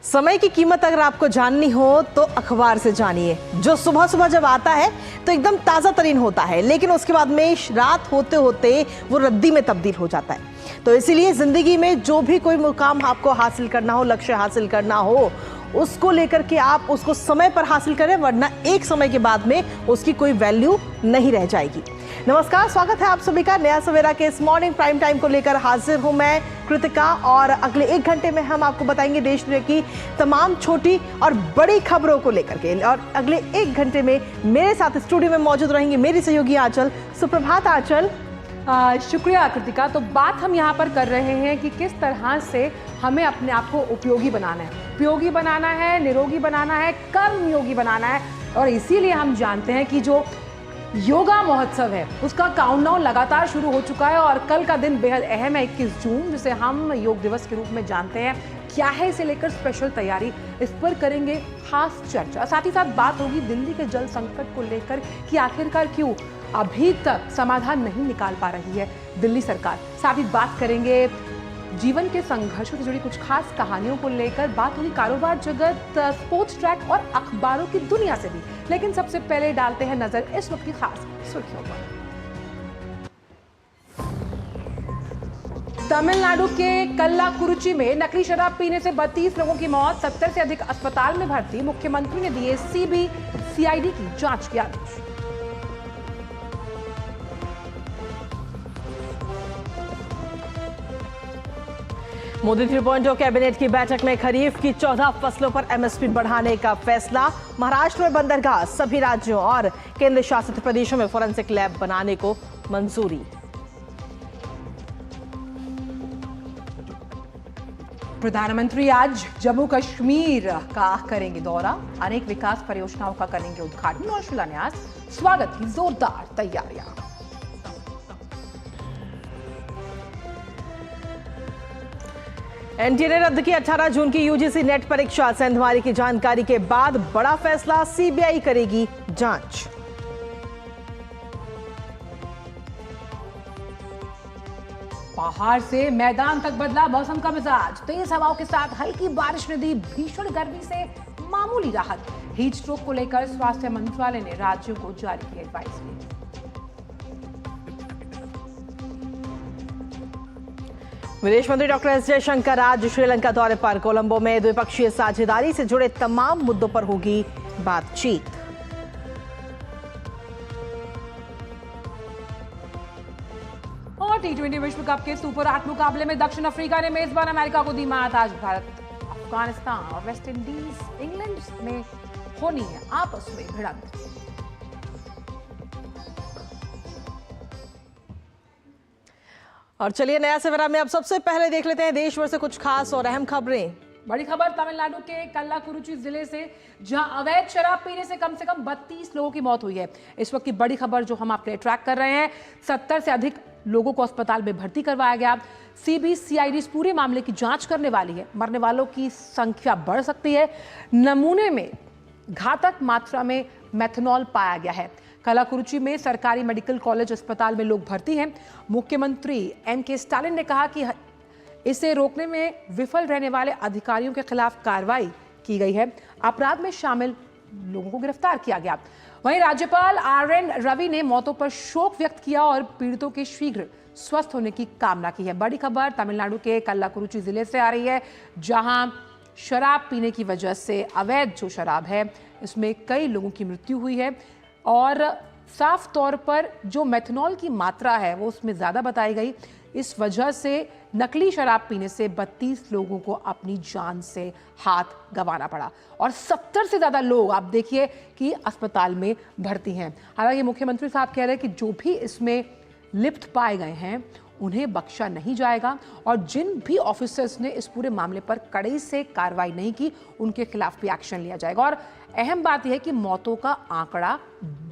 समय की कीमत अगर आपको जाननी हो तो अखबार से जानिए। जो सुबह सुबह जब आता है तो एकदम ताज़ा तरीन होता है, लेकिन उसके बाद में रात होते होते वो रद्दी में तब्दील हो जाता है। तो इसीलिए जिंदगी में जो भी कोई मुकाम आपको हासिल करना हो, लक्ष्य हासिल करना हो, उसको लेकर के आप उसको समय पर हासिल करें, वरना एक समय के बाद में उसकी कोई वैल्यू नहीं रह जाएगी। नमस्कार, स्वागत है आप सभी का नया सवेरा के इस मॉर्निंग प्राइम टाइम को लेकर हाजिर हूं मैं कृतिका। और अगले 1 घंटे में हम आपको बताएंगे देश दुनिया की तमाम छोटी और बड़ी खबरों को लेकर के। और अगले 1 घंटे में मेरे साथ स्टूडियो में मौजूद रहेंगी मेरी सहयोगी आंचल। सुप्रभात आंचल। शुक्रिया कृतिका। तो बात हम यहाँ पर कर रहे हैं कि किस तरह से हमें अपने आप को उपयोगी बनाना है, उपयोगी बनाना है, निरोगी बनाना है, कर्मयोगी बनाना है। और इसीलिए हम जानते हैं कि जो योगा महोत्सव है उसका काउंटडाउन लगातार शुरू हो चुका है और कल का दिन बेहद अहम है, 21 जून, जिसे हम योग दिवस के रूप में जानते हैं। क्या है इसे लेकर स्पेशल तैयारी, इस पर करेंगे खास चर्चा। साथ ही साथ बात होगी दिल्ली के जल संकट को लेकर कि आखिरकार क्यों अभी तक समाधान नहीं निकाल पा रही है दिल्ली सरकार। साथ ही बात करेंगे जीवन के संघर्षों से जुड़ी कुछ खास कहानियों को लेकर। बात होगी कारोबार जगत, स्पोर्ट्स ट्रैक और अखबारों की दुनिया से भी। लेकिन सबसे पहले डालते हैं नजर इस वक्त की खास सुर्खियों पर। तमिलनाडु के कल्लाकुरुची में नकली शराब पीने से 32 लोगों की मौत, 70 से अधिक अस्पताल में भर्ती। मुख्यमंत्री ने दिए सीबीसीआईडी की जांच के आदेश। मोदी 3.0 कैबिनेट की बैठक में खरीफ की 14 फसलों पर एमएसपी बढ़ाने का फैसला। महाराष्ट्र में बंदरगाह, सभी राज्यों और केंद्र शासित प्रदेशों में फोरेंसिक लैब बनाने को मंजूरी। प्रधानमंत्री आज जम्मू कश्मीर का करेंगे दौरा, अनेक विकास परियोजनाओं का करेंगे उद्घाटन और शिलान्यास। स्वागत की जोरदार तैयारियां। एनटीए ने रद्द की 18 जून की यूजीसी नेट परीक्षा। सेंधमारी की जानकारी के बाद बड़ा फैसला, सीबीआई करेगी जांच। पहाड़ से मैदान तक बदला मौसम का मिजाज, तेज हवाओं के साथ हल्की बारिश ने दी भीषण गर्मी से मामूली राहत। हीट स्ट्रोक को लेकर स्वास्थ्य मंत्रालय ने राज्यों को जारी की एडवाइजरी। विदेश मंत्री डॉक्टर एस जयशंकर आज श्रीलंका दौरे पर। कोलंबो में द्विपक्षीय साझेदारी से जुड़े तमाम मुद्दों पर होगी बातचीत। और टी20 विश्व कप के सुपर 8 मुकाबले में दक्षिण अफ्रीका ने मेजबान अमेरिका को दी मात। आज भारत, अफगानिस्तान और वेस्ट इंडीज, इंग्लैंड में होनी है आपस में भिड़ंत। और चलिए नया सवेरा में अब सबसे पहले देख लेते हैं देश भर से कुछ खास और अहम खबरें। बड़ी खबर तमिलनाडु के कल्लाकुरुची जिले से, जहां अवैध शराब पीने से कम 32 लोगों की मौत हुई है। इस वक्त की बड़ी खबर जो हम आपके ट्रैक कर रहे हैं, 70 से अधिक लोगों को अस्पताल में भर्ती करवाया गया। सीबीसीआईडी इस पूरे मामले की जांच करने वाली है। मरने वालों की संख्या बढ़ सकती है। नमूने में घातक मात्रा में मेथनॉल पाया गया है। कल्लाकुरुची में सरकारी मेडिकल कॉलेज अस्पताल में लोग भर्ती हैं। मुख्यमंत्री एमके स्टालिन ने कहा कि इसे रोकने में विफल रहने वाले अधिकारियों के खिलाफ कार्रवाई की गई है। अपराध में शामिल लोगों को गिरफ्तार किया गया। वहीं राज्यपाल आरएन रवि ने मौतों पर शोक व्यक्त किया और पीड़ितों के शीघ्र स्वस्थ होने की कामना की है। बड़ी खबर तमिलनाडु के कल्लाकुरुची जिले से आ रही है, जहां शराब पीने की वजह से, अवैध जो शराब है, इसमें कई लोगों की मृत्यु हुई है। और साफ तौर पर जो मेथनॉल की मात्रा है वो उसमें ज़्यादा बताई गई। इस वजह से नकली शराब पीने से 32 लोगों को अपनी जान से हाथ गंवाना पड़ा और 70 से ज़्यादा लोग आप देखिए कि अस्पताल में भर्ती हैं। हालांकि मुख्यमंत्री साहब कह रहे हैं कि जो भी इसमें लिप्त पाए गए हैं उन्हें बख्शा नहीं जाएगा और जिन भी ऑफिसर्स ने इस पूरे मामले पर कड़ाई से कार्रवाई नहीं की उनके खिलाफ भी एक्शन लिया जाएगा। और अहम बात यह है कि मौतों का आंकड़ा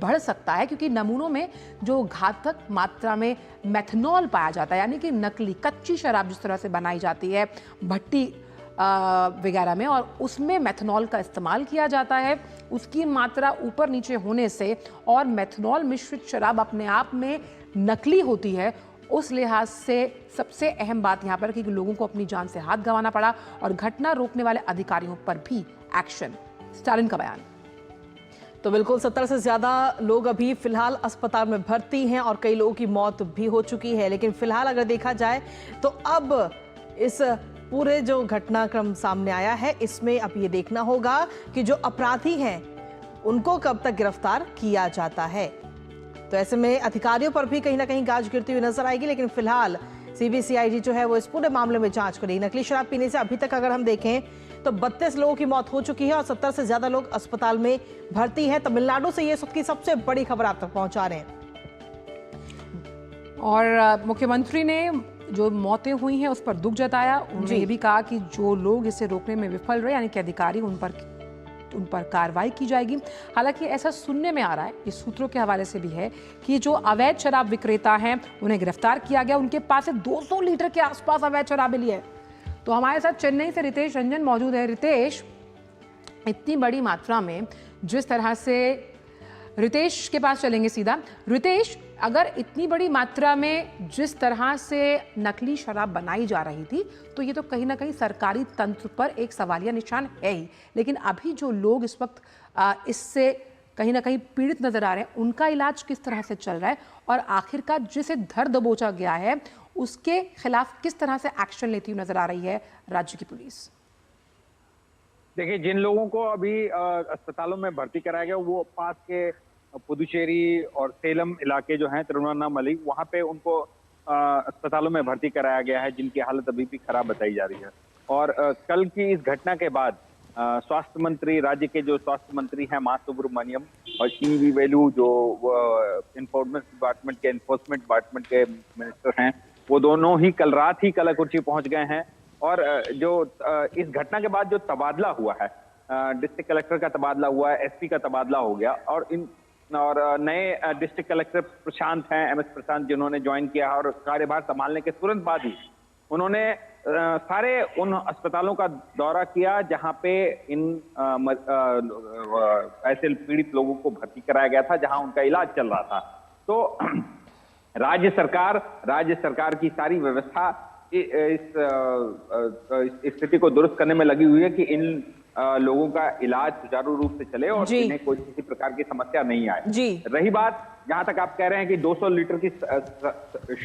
बढ़ सकता है क्योंकि नमूनों में जो घातक मात्रा में मेथनॉल पाया जाता है, यानी कि नकली कच्ची शराब जिस तरह से बनाई जाती है, भट्टी वगैरह में, और उसमें मेथनॉल का इस्तेमाल किया जाता है। उसकी मात्रा ऊपर नीचे होने से और मेथनॉल मिश्रित शराब अपने आप में नकली होती है, उस लिहाज से सबसे अहम बात यहाँ पर कि लोगों को अपनी जान से हाथ गंवाना पड़ा और घटना रोकने वाले अधिकारियों पर भी एक्शन। स्टालिन का बयान। तो बिल्कुल 70 से ज्यादा लोग अभी फिलहाल अस्पताल में भर्ती हैं और कई लोगों की मौत भी हो चुकी है। लेकिन फिलहाल अगर देखा जाए तो अब इस पूरे जो घटनाक्रम सामने आया है, इसमें अब ये देखना होगा कि जो अपराधी हैं उनको कब तक गिरफ्तार किया जाता है। तो ऐसे में अधिकारियों पर भी कहीं ना कहीं गाज गिरती हुई नजर आएगी। लेकिन फिलहाल सीबीसीआईडी जो है वो इस पूरे मामले में जांच करेगी। नकली शराब पीने से अभी तक अगर हम देखें तो 32 लोगों की मौत हो चुकी है और 70 से ज्यादा लोग अस्पताल में भर्ती हैं। तमिलनाडु से ये सबकी सबसे बड़ी खबर आप तक पहुंचा रहे हैं। और मुख्यमंत्री ने जो मौतें हुई हैं उस पर दुख जताया। उन्होंने ये भी कहा कि जो लोग इसे रोकने में विफल रहे, यानी कि अधिकारी, उन पर कार्रवाई की जाएगी। हालांकि ऐसा सुनने में आ रहा है, इस सूत्रों के हवाले से भी है, कि जो अवैध शराब विक्रेता हैं उन्हें गिरफ्तार किया गया। उनके पास से 200 लीटर के आसपास अवैध शराब मिली है। तो हमारे साथ चेन्नई से रितेश रंजन मौजूद है। रितेश, इतनी बड़ी मात्रा में जिस तरह से, रितेश के पास चलेंगे सीधा। रितेश, अगर इतनी बड़ी मात्रा में जिस तरह से नकली शराब बनाई जा रही थी, तो ये तो कहीं ना कहीं सरकारी तंत्र पर एक सवालिया निशान है ही। लेकिन अभी जो लोग इस वक्त इससे कहीं ना कहीं पीड़ित नजर आ रहे हैं, उनका इलाज किस तरह से चल रहा है, और आखिरकार जिसे धर दबोचा गया है उसके खिलाफ किस तरह से एक्शन लेती हुई नजर आ रही है राज्य की पुलिस? देखिए, जिन लोगों को अभी अस्पतालों में भर्ती कराया गया वो पास के पुदुचेरी और सेलम इलाके जो हैं, तिरुवन्नामलई, वहां पे उनको अस्पतालों में भर्ती कराया गया है, जिनकी हालत अभी भी खराब बताई जा रही है। और कल की इस घटना के बाद स्वास्थ्य मंत्री, राज्य के जो स्वास्थ्य मंत्री हैं मा सुब्रमण्यम, और सी.वी. वेलू जो एनफोर्समेंट डिपार्टमेंट के मिनिस्टर हैं, वो दोनों ही कल रात ही कलाकुर्ची पहुंच गए हैं। और जो इस घटना के बाद जो तबादला हुआ है, डिस्ट्रिक्ट कलेक्टर का तबादला हुआ है, एसपी का तबादला हो गया, और नए डिस्ट्रिक्ट कलेक्टर प्रशांत हैं, एमएस प्रशांत, जिन्होंने ज्वाइन किया और कार्यभार संभालने के तुरंत बाद ही उन्होंने सारे उन अस्पतालों का दौरा किया जहां पे इन ऐसे पीड़ित लोगों को भर्ती कराया गया था, जहां उनका इलाज चल रहा था। तो राज्य सरकार की सारी व्यवस्था इस स्थिति को दुरुस्त करने में लगी हुई है कि इन लोगों का इलाज सुचारू रूप से चले और इन्हें कोई किसी प्रकार की समस्या नहीं आए। रही बात, जहां तक आप कह रहे हैं कि 200 लीटर की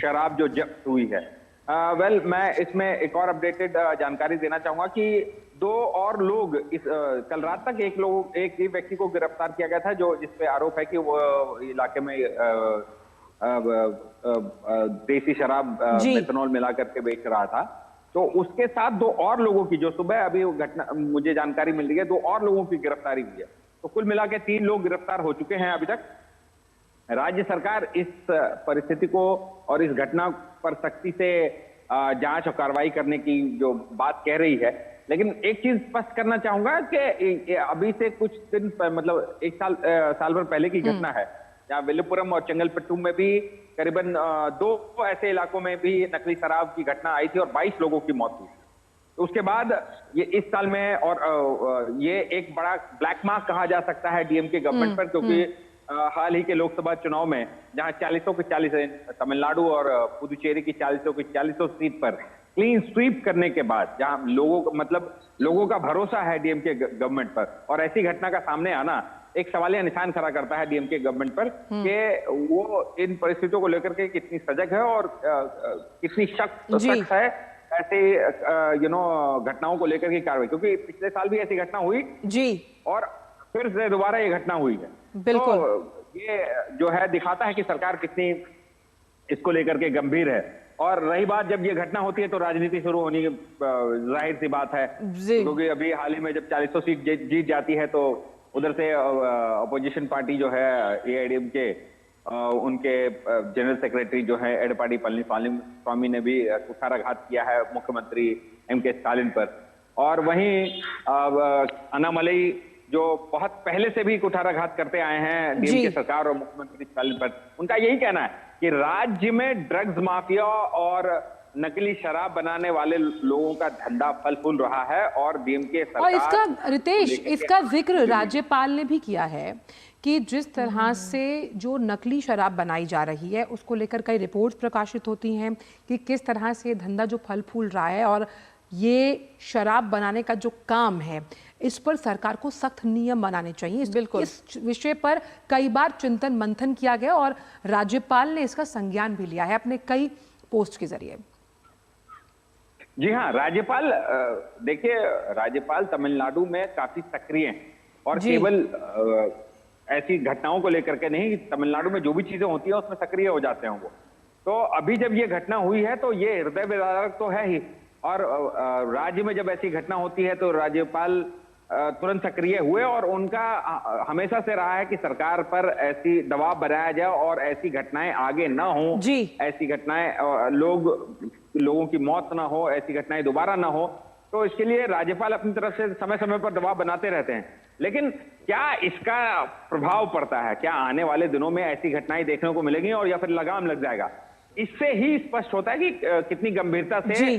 शराब जो जब्त हुई है, मैं इसमें एक और अपडेटेड जानकारी देना चाहूंगा कि 2 और लोग कल रात तक एक ही व्यक्ति को गिरफ्तार किया गया था, जो जिसपे आरोप है कि वो इलाके में देसी शराब मेथनॉल मिला करके बेच रहा था। तो उसके साथ 2 और लोगों की, जो सुबह अभी घटना मुझे जानकारी मिल रही है, 2 और लोगों की गिरफ्तारी हुई है। तो कुल मिला के 3 लोग गिरफ्तार हो चुके हैं अभी तक। राज्य सरकार इस परिस्थिति को और इस घटना पर सख्ती से जांच और कार्रवाई करने की जो बात कह रही है, लेकिन एक चीज स्पष्ट करना चाहूंगा कि अभी से कुछ दिन मतलब 1 साल भर पहले की घटना है, जहां विल्लुपुरम और चेंगलपट्टू में भी करीबन 2 ऐसे इलाकों में भी नकली शराब की घटना आई थी और 22 लोगों की मौत हुई। तो उसके बाद ये इस साल में, और ये एक बड़ा ब्लैक मार्क कहा जा सकता है डीएमके गवर्नमेंट पर, क्योंकि हाल ही के लोकसभा चुनाव में जहां 40 के 40 तमिलनाडु और पुदुचेरी की 40 की 40 सीट पर क्लीन स्वीप करने के बाद, जहां लोगों का भरोसा है डीएमके गवर्नमेंट पर, और ऐसी घटना का सामने आना एक सवालिया निशान खड़ा करता है डीएमके गवर्नमेंट पर कि वो इन परिस्थितियों को लेकर के कितनी सजग है और कितनी सख्त है ऐसे घटनाओं को लेकर के कार्रवाई। क्योंकि पिछले साल भी ऐसी घटना हुई जी, और फिर से दोबारा ये घटना हुई है। बिल्कुल, तो ये जो है दिखाता है कि सरकार कितनी इसको लेकर के गंभीर है। और रही बात, जब ये घटना होती है तो राजनीति शुरू होनी जाहिर सी बात है, क्योंकि अभी हाल ही में जब 40 सीट जीत जाती है तो उधर से अपोजिशन पार्टी जो है एआईडीएमके, उनके जनरल सेक्रेटरी जो है एडपाडी पलनीस्वामी ने भी कुठाराघात किया है मुख्यमंत्री एमके स्टालिन पर। और वहीं अन्नामलई जो बहुत पहले से भी कुठाराघात करते आए हैं डीएमके सरकार और मुख्यमंत्री स्टालिन पर, उनका यही कहना है कि राज्य में ड्रग्स माफिया और नकली शराब बनाने वाले लोगों का धंधा फल फूल रहा है और डीएमके सरकार। और इसका रितेश, इसका जिक्र राज्यपाल ने भी किया है कि जिस तरह से जो नकली शराब बनाई जा रही है उसको लेकर कई रिपोर्ट्स प्रकाशित होती हैं कि किस तरह से धंधा जो फल फूल रहा है, और ये शराब बनाने का जो काम है इस पर सरकार को सख्त नियम बनाने चाहिए। बिल्कुल, इस विषय पर कई बार चिंतन मंथन किया गया और राज्यपाल ने इसका संज्ञान भी लिया है अपने कई पोस्ट के जरिए। जी हाँ, राज्यपाल देखिए, राज्यपाल तमिलनाडु में काफी सक्रिय हैं और केवल ऐसी घटनाओं को लेकर के नहीं, तमिलनाडु में जो भी चीजें होती है उसमें सक्रिय हो जाते हैं वो। तो अभी जब ये घटना हुई है तो ये हृदय विदारक तो है ही, और राज्य में जब ऐसी घटना होती है तो राज्यपाल तुरंत सक्रिय हुए और उनका हमेशा से रहा है कि सरकार पर ऐसी दबाव बनाया जाए और ऐसी घटनाएं आगे ना हो, ऐसी घटनाएं लोगों की मौत ना हो, ऐसी घटनाएं दोबारा ना हो। तो इसके लिए राज्यपाल अपनी तरफ से समय समय पर दबाव बनाते रहते हैं। लेकिन क्या इसका प्रभाव पड़ता है, क्या आने वाले दिनों में ऐसी घटनाएं देखने को मिलेंगी और या फिर लगाम लग जाएगा? इससे ही स्पष्ट होता है कि कितनी गंभीरता से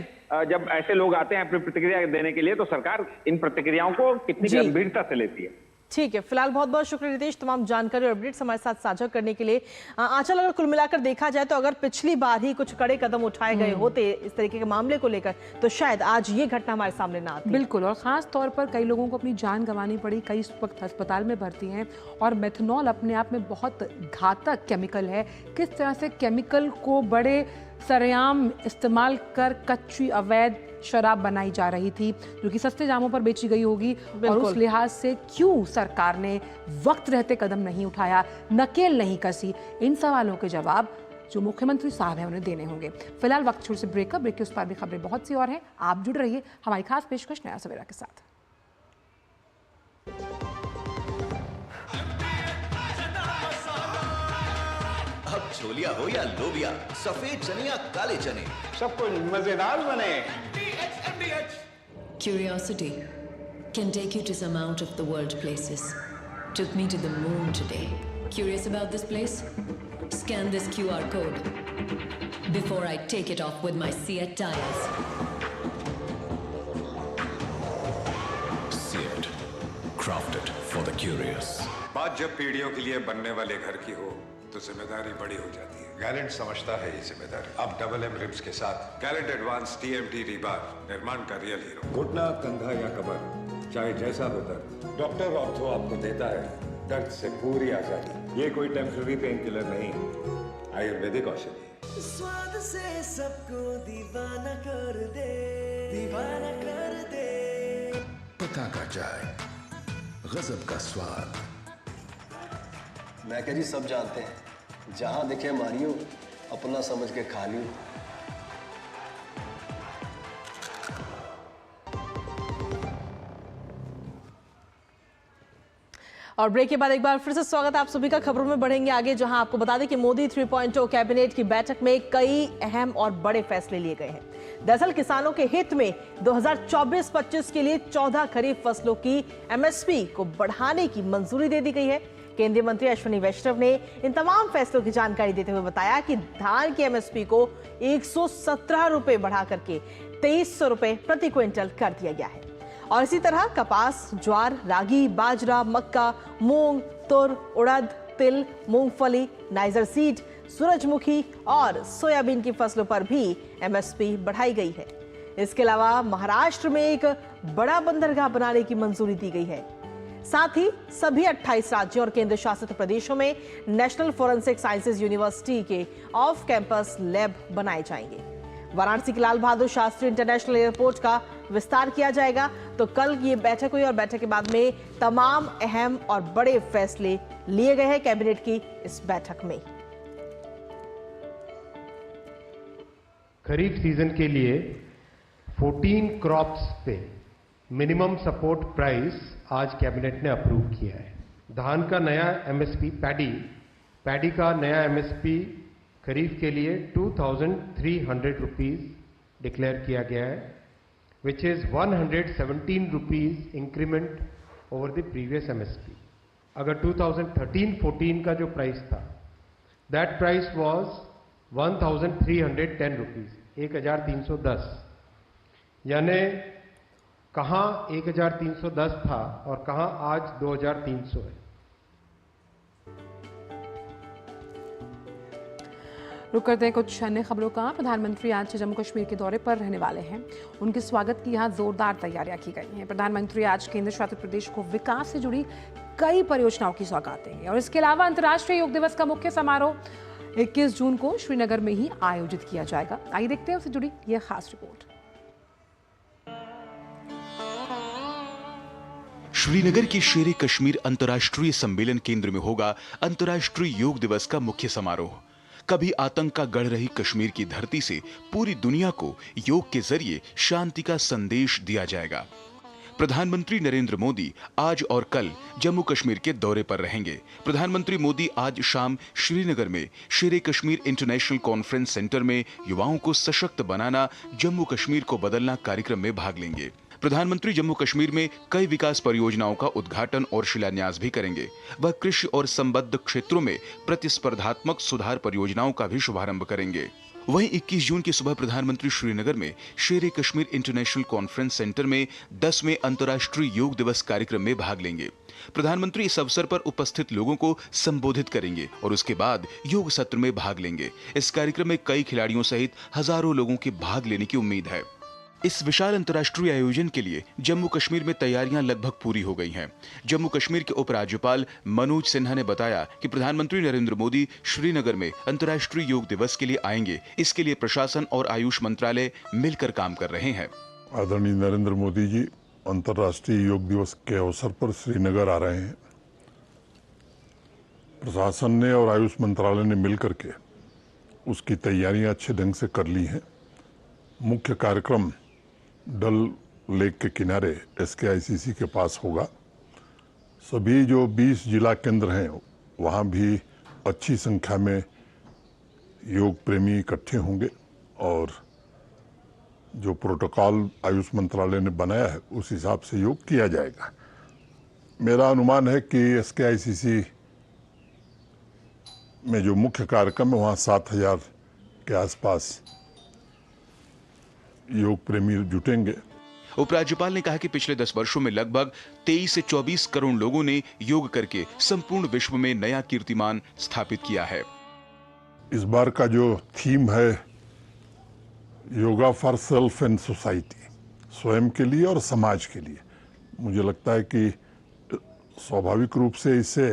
जब ऐसे लोग आते हैं अपनी प्रतिक्रिया देने के लिए तो सरकार इन प्रतिक्रियाओं को कितनी गंभीरता से लेती है। ठीक है, फिलहाल बहुत बहुत शुक्रिया रितेश तमाम जानकारी और अपडेट्स हमारे साथ साझा करने के लिए। आंचल, अगर कुल मिलाकर देखा जाए तो अगर पिछली बार ही कुछ कड़े कदम उठाए गए होते इस तरीके के मामले को लेकर तो शायद आज ये घटना हमारे सामने ना आती। बिल्कुल, और खास तौर पर कई लोगों को अपनी जान गंवानी पड़ी, कई इस वक्त अस्पताल में भर्ती हैं। और मेथनॉल अपने आप में बहुत घातक केमिकल है। किस तरह से केमिकल को बड़े सरेआम इस्तेमाल कर कच्ची अवैध शराब बनाई जा रही थी जो कि सस्ते दामों पर बेची गई होगी, और उस लिहाज से क्यों सरकार ने वक्त रहते कदम नहीं उठाया, नकेल नहीं कसी, इन सवालों के जवाब जो मुख्यमंत्री साहब हैं उन्हें देने होंगे। फिलहाल वक्त छोड़ से ब्रेक के उस पर भी खबरें बहुत सी और हैं। आप जुड़ रहिए हमारी खास पेशकश नया सवेरा के साथ। अब छोलिया हो या लोबिया, सफेद चने या काले चने, सब कुछ मजेदार बने। Curiosity can take you to some out of the world places. Took me to the moon today. Curious about this place? Scan this QR code before I take it off with my Seat tires. Seat, crafted for the curious. बात जब पीढ़ियों के लिए बनने वाले घर की हो तो जिम्मेदारी बड़ी हो जाती है। गैलेंट समझता है ये जिम्मेदारी। अब डबल एम रिब्स के साथ गैलेंट एडवांस TMT रीबार, निर्माण का रियल हीरो। घुटना, कंधा या कमर, चाहे जैसा हो दर्द, डॉक्टर ऑर्थो आपको देता है दर्द से पूरी आजादी। ये कोई टेम्पररी पेन किलर नहीं, आयुर्वेदिक औषधि। स्वाद से सबको दीवाना कर दे, दीवाना कर दे। पता का चाय, गजब का स्वाद। मैं कह जी सब जानते हैं, जहां दिखे मारियो, अपना समझ के खा लियो। और ब्रेक के बाद एक बार फिर से स्वागत है आप सभी का। खबरों में बढ़ेंगे आगे, जहां आपको बता दें कि मोदी 3.0 कैबिनेट की बैठक में कई अहम और बड़े फैसले लिए गए हैं। दरअसल किसानों के हित में 2024-25 के लिए 14 खरीफ फसलों की MSP को बढ़ाने की मंजूरी दे दी गई है। केंद्रीय मंत्री अश्विनी वैष्णव ने इन तमाम फैसलों की जानकारी देते हुए बताया कि धान की MSP को 117 रुपए बढ़ा करके 2300 रुपए प्रति क्विंटल कर दिया गया है। और इसी तरह कपास, ज्वार, रागी, बाजरा, मक्का, मूंग, तुर, उड़द, तिल, मूंगफली, नाइजर सीड, सूरजमुखी और सोयाबीन की फसलों पर भी MSP बढ़ाई गई है। इसके अलावा महाराष्ट्र में एक बड़ा बंदरगाह बनाने की मंजूरी दी गई है। साथ ही सभी 28 राज्यों और केंद्र शासित प्रदेशों में नेशनल फोरेंसिक साइंसेज यूनिवर्सिटी के ऑफ कैंपस लैब बनाए जाएंगे। वाराणसी के लाल बहादुर शास्त्री इंटरनेशनल एयरपोर्ट का विस्तार किया जाएगा। तो कल ये बैठक हुई और बैठक के बाद में तमाम अहम और बड़े फैसले लिए गए हैं कैबिनेट की इस बैठक में। खरीफ सीजन के लिए 14 क्रॉप्स पे मिनिमम सपोर्ट प्राइस आज कैबिनेट ने अप्रूव किया है। धान का नया MSP, पैडी का नया MSP खरीफ के लिए 2300 रुपीज डिक्लेयर किया गया है, which is 117 rupees increment over the previous MSP। अगर 2013-14 का जो प्राइस था, दैट प्राइस वाज 1310 रुपीज। 1310, यानी कहाँ 1310 था और कहाँ आज 2300 है। रुक करते हैं कुछ अन्य खबरों का। प्रधानमंत्री आज जम्मू कश्मीर के दौरे पर रहने वाले हैं। उनके स्वागत की यहाँ जोरदार तैयारियां की गई हैं। प्रधानमंत्री आज केंद्र शासित प्रदेश को विकास से जुड़ी कई परियोजनाओं की सौगात देंगे और इसके अलावा अंतर्राष्ट्रीय योग दिवस का मुख्य समारोह 21 जून को श्रीनगर में ही आयोजित किया जाएगा। आइए देखते हैं उससे जुड़ी यह खास रिपोर्ट। श्रीनगर के शेर कश्मीर अंतर्राष्ट्रीय सम्मेलन केंद्र में होगा अंतर्राष्ट्रीय योग दिवस का मुख्य समारोह। कभी आतंक का गढ़ रही कश्मीर की धरती से पूरी दुनिया को योग के जरिए शांति का संदेश दिया जाएगा। प्रधानमंत्री नरेंद्र मोदी आज और कल जम्मू कश्मीर के दौरे पर रहेंगे। प्रधानमंत्री मोदी आज शाम श्रीनगर में शेर कश्मीर इंटरनेशनल कॉन्फ्रेंस सेंटर में युवाओं को सशक्त बनाना, जम्मू कश्मीर को बदलना कार्यक्रम में भाग लेंगे। प्रधानमंत्री जम्मू कश्मीर में कई विकास परियोजनाओं का उद्घाटन और शिलान्यास भी करेंगे। वह कृषि और संबद्ध क्षेत्रों में प्रतिस्पर्धात्मक सुधार परियोजनाओं का भी शुभारंभ करेंगे। वहीं 21 जून की सुबह प्रधानमंत्री श्रीनगर में शेर कश्मीर इंटरनेशनल कॉन्फ्रेंस सेंटर में 10वें अंतर्राष्ट्रीय योग दिवस कार्यक्रम में भाग लेंगे। प्रधानमंत्री इस अवसर पर उपस्थित लोगों को संबोधित करेंगे और उसके बाद योग सत्र में भाग लेंगे। इस कार्यक्रम में कई खिलाड़ियों सहित हजारों लोगों के भाग लेने की उम्मीद है। इस विशाल अंतर्राष्ट्रीय आयोजन के लिए जम्मू कश्मीर में तैयारियां लगभग पूरी हो गई हैं। जम्मू कश्मीर के उपराज्यपाल मनोज सिन्हा ने बताया कि प्रधानमंत्री नरेंद्र मोदी श्रीनगर में अंतर्राष्ट्रीय योग दिवस के लिए आएंगे। इसके लिए प्रशासन और आयुष मंत्रालय मिलकर काम कर रहे हैं। आदरणीय नरेंद्र मोदी जी अंतर्राष्ट्रीय योग दिवस के अवसर पर श्रीनगर आ रहे हैं। प्रशासन ने और आयुष मंत्रालय ने मिलकर के उसकी तैयारियां अच्छे ढंग से कर ली हैं। मुख्य कार्यक्रम डल लेक के किनारे SKICC के पास होगा। सभी जो 20 जिला केंद्र हैं वहाँ भी अच्छी संख्या में योग प्रेमी इकट्ठे होंगे और जो प्रोटोकॉल आयुष मंत्रालय ने बनाया है उस हिसाब से योग किया जाएगा। मेरा अनुमान है कि SKICC में जो मुख्य कार्यक्रम है वहाँ 7000 के आसपास योग प्रेमी जुटेंगे। उपराज्यपाल ने कहा कि पिछले 10 वर्षों में लगभग 23 से 24 करोड़ लोगों ने योग करके संपूर्ण विश्व में नया कीर्तिमान स्थापित किया है। इस बार का जो थीम है yoga for self and society, स्वयं के लिए और समाज के लिए, मुझे लगता है कि स्वाभाविक रूप से इससे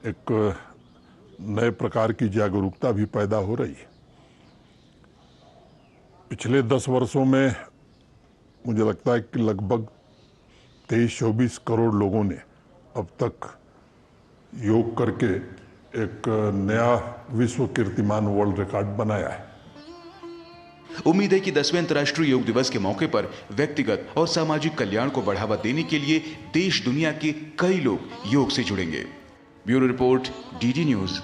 एक नए प्रकार की जागरूकता भी पैदा हो रही है। पिछले 10 वर्षों में मुझे लगता है कि लगभग 23-24 करोड़ लोगों ने अब तक योग करके एक नया विश्व कीर्तिमान वर्ल्ड रिकॉर्ड बनाया है। उम्मीद है कि 10वें अंतर्राष्ट्रीय योग दिवस के मौके पर व्यक्तिगत और सामाजिक कल्याण को बढ़ावा देने के लिए देश दुनिया के कई लोग योग से जुड़ेंगे। Bureau report, DD news.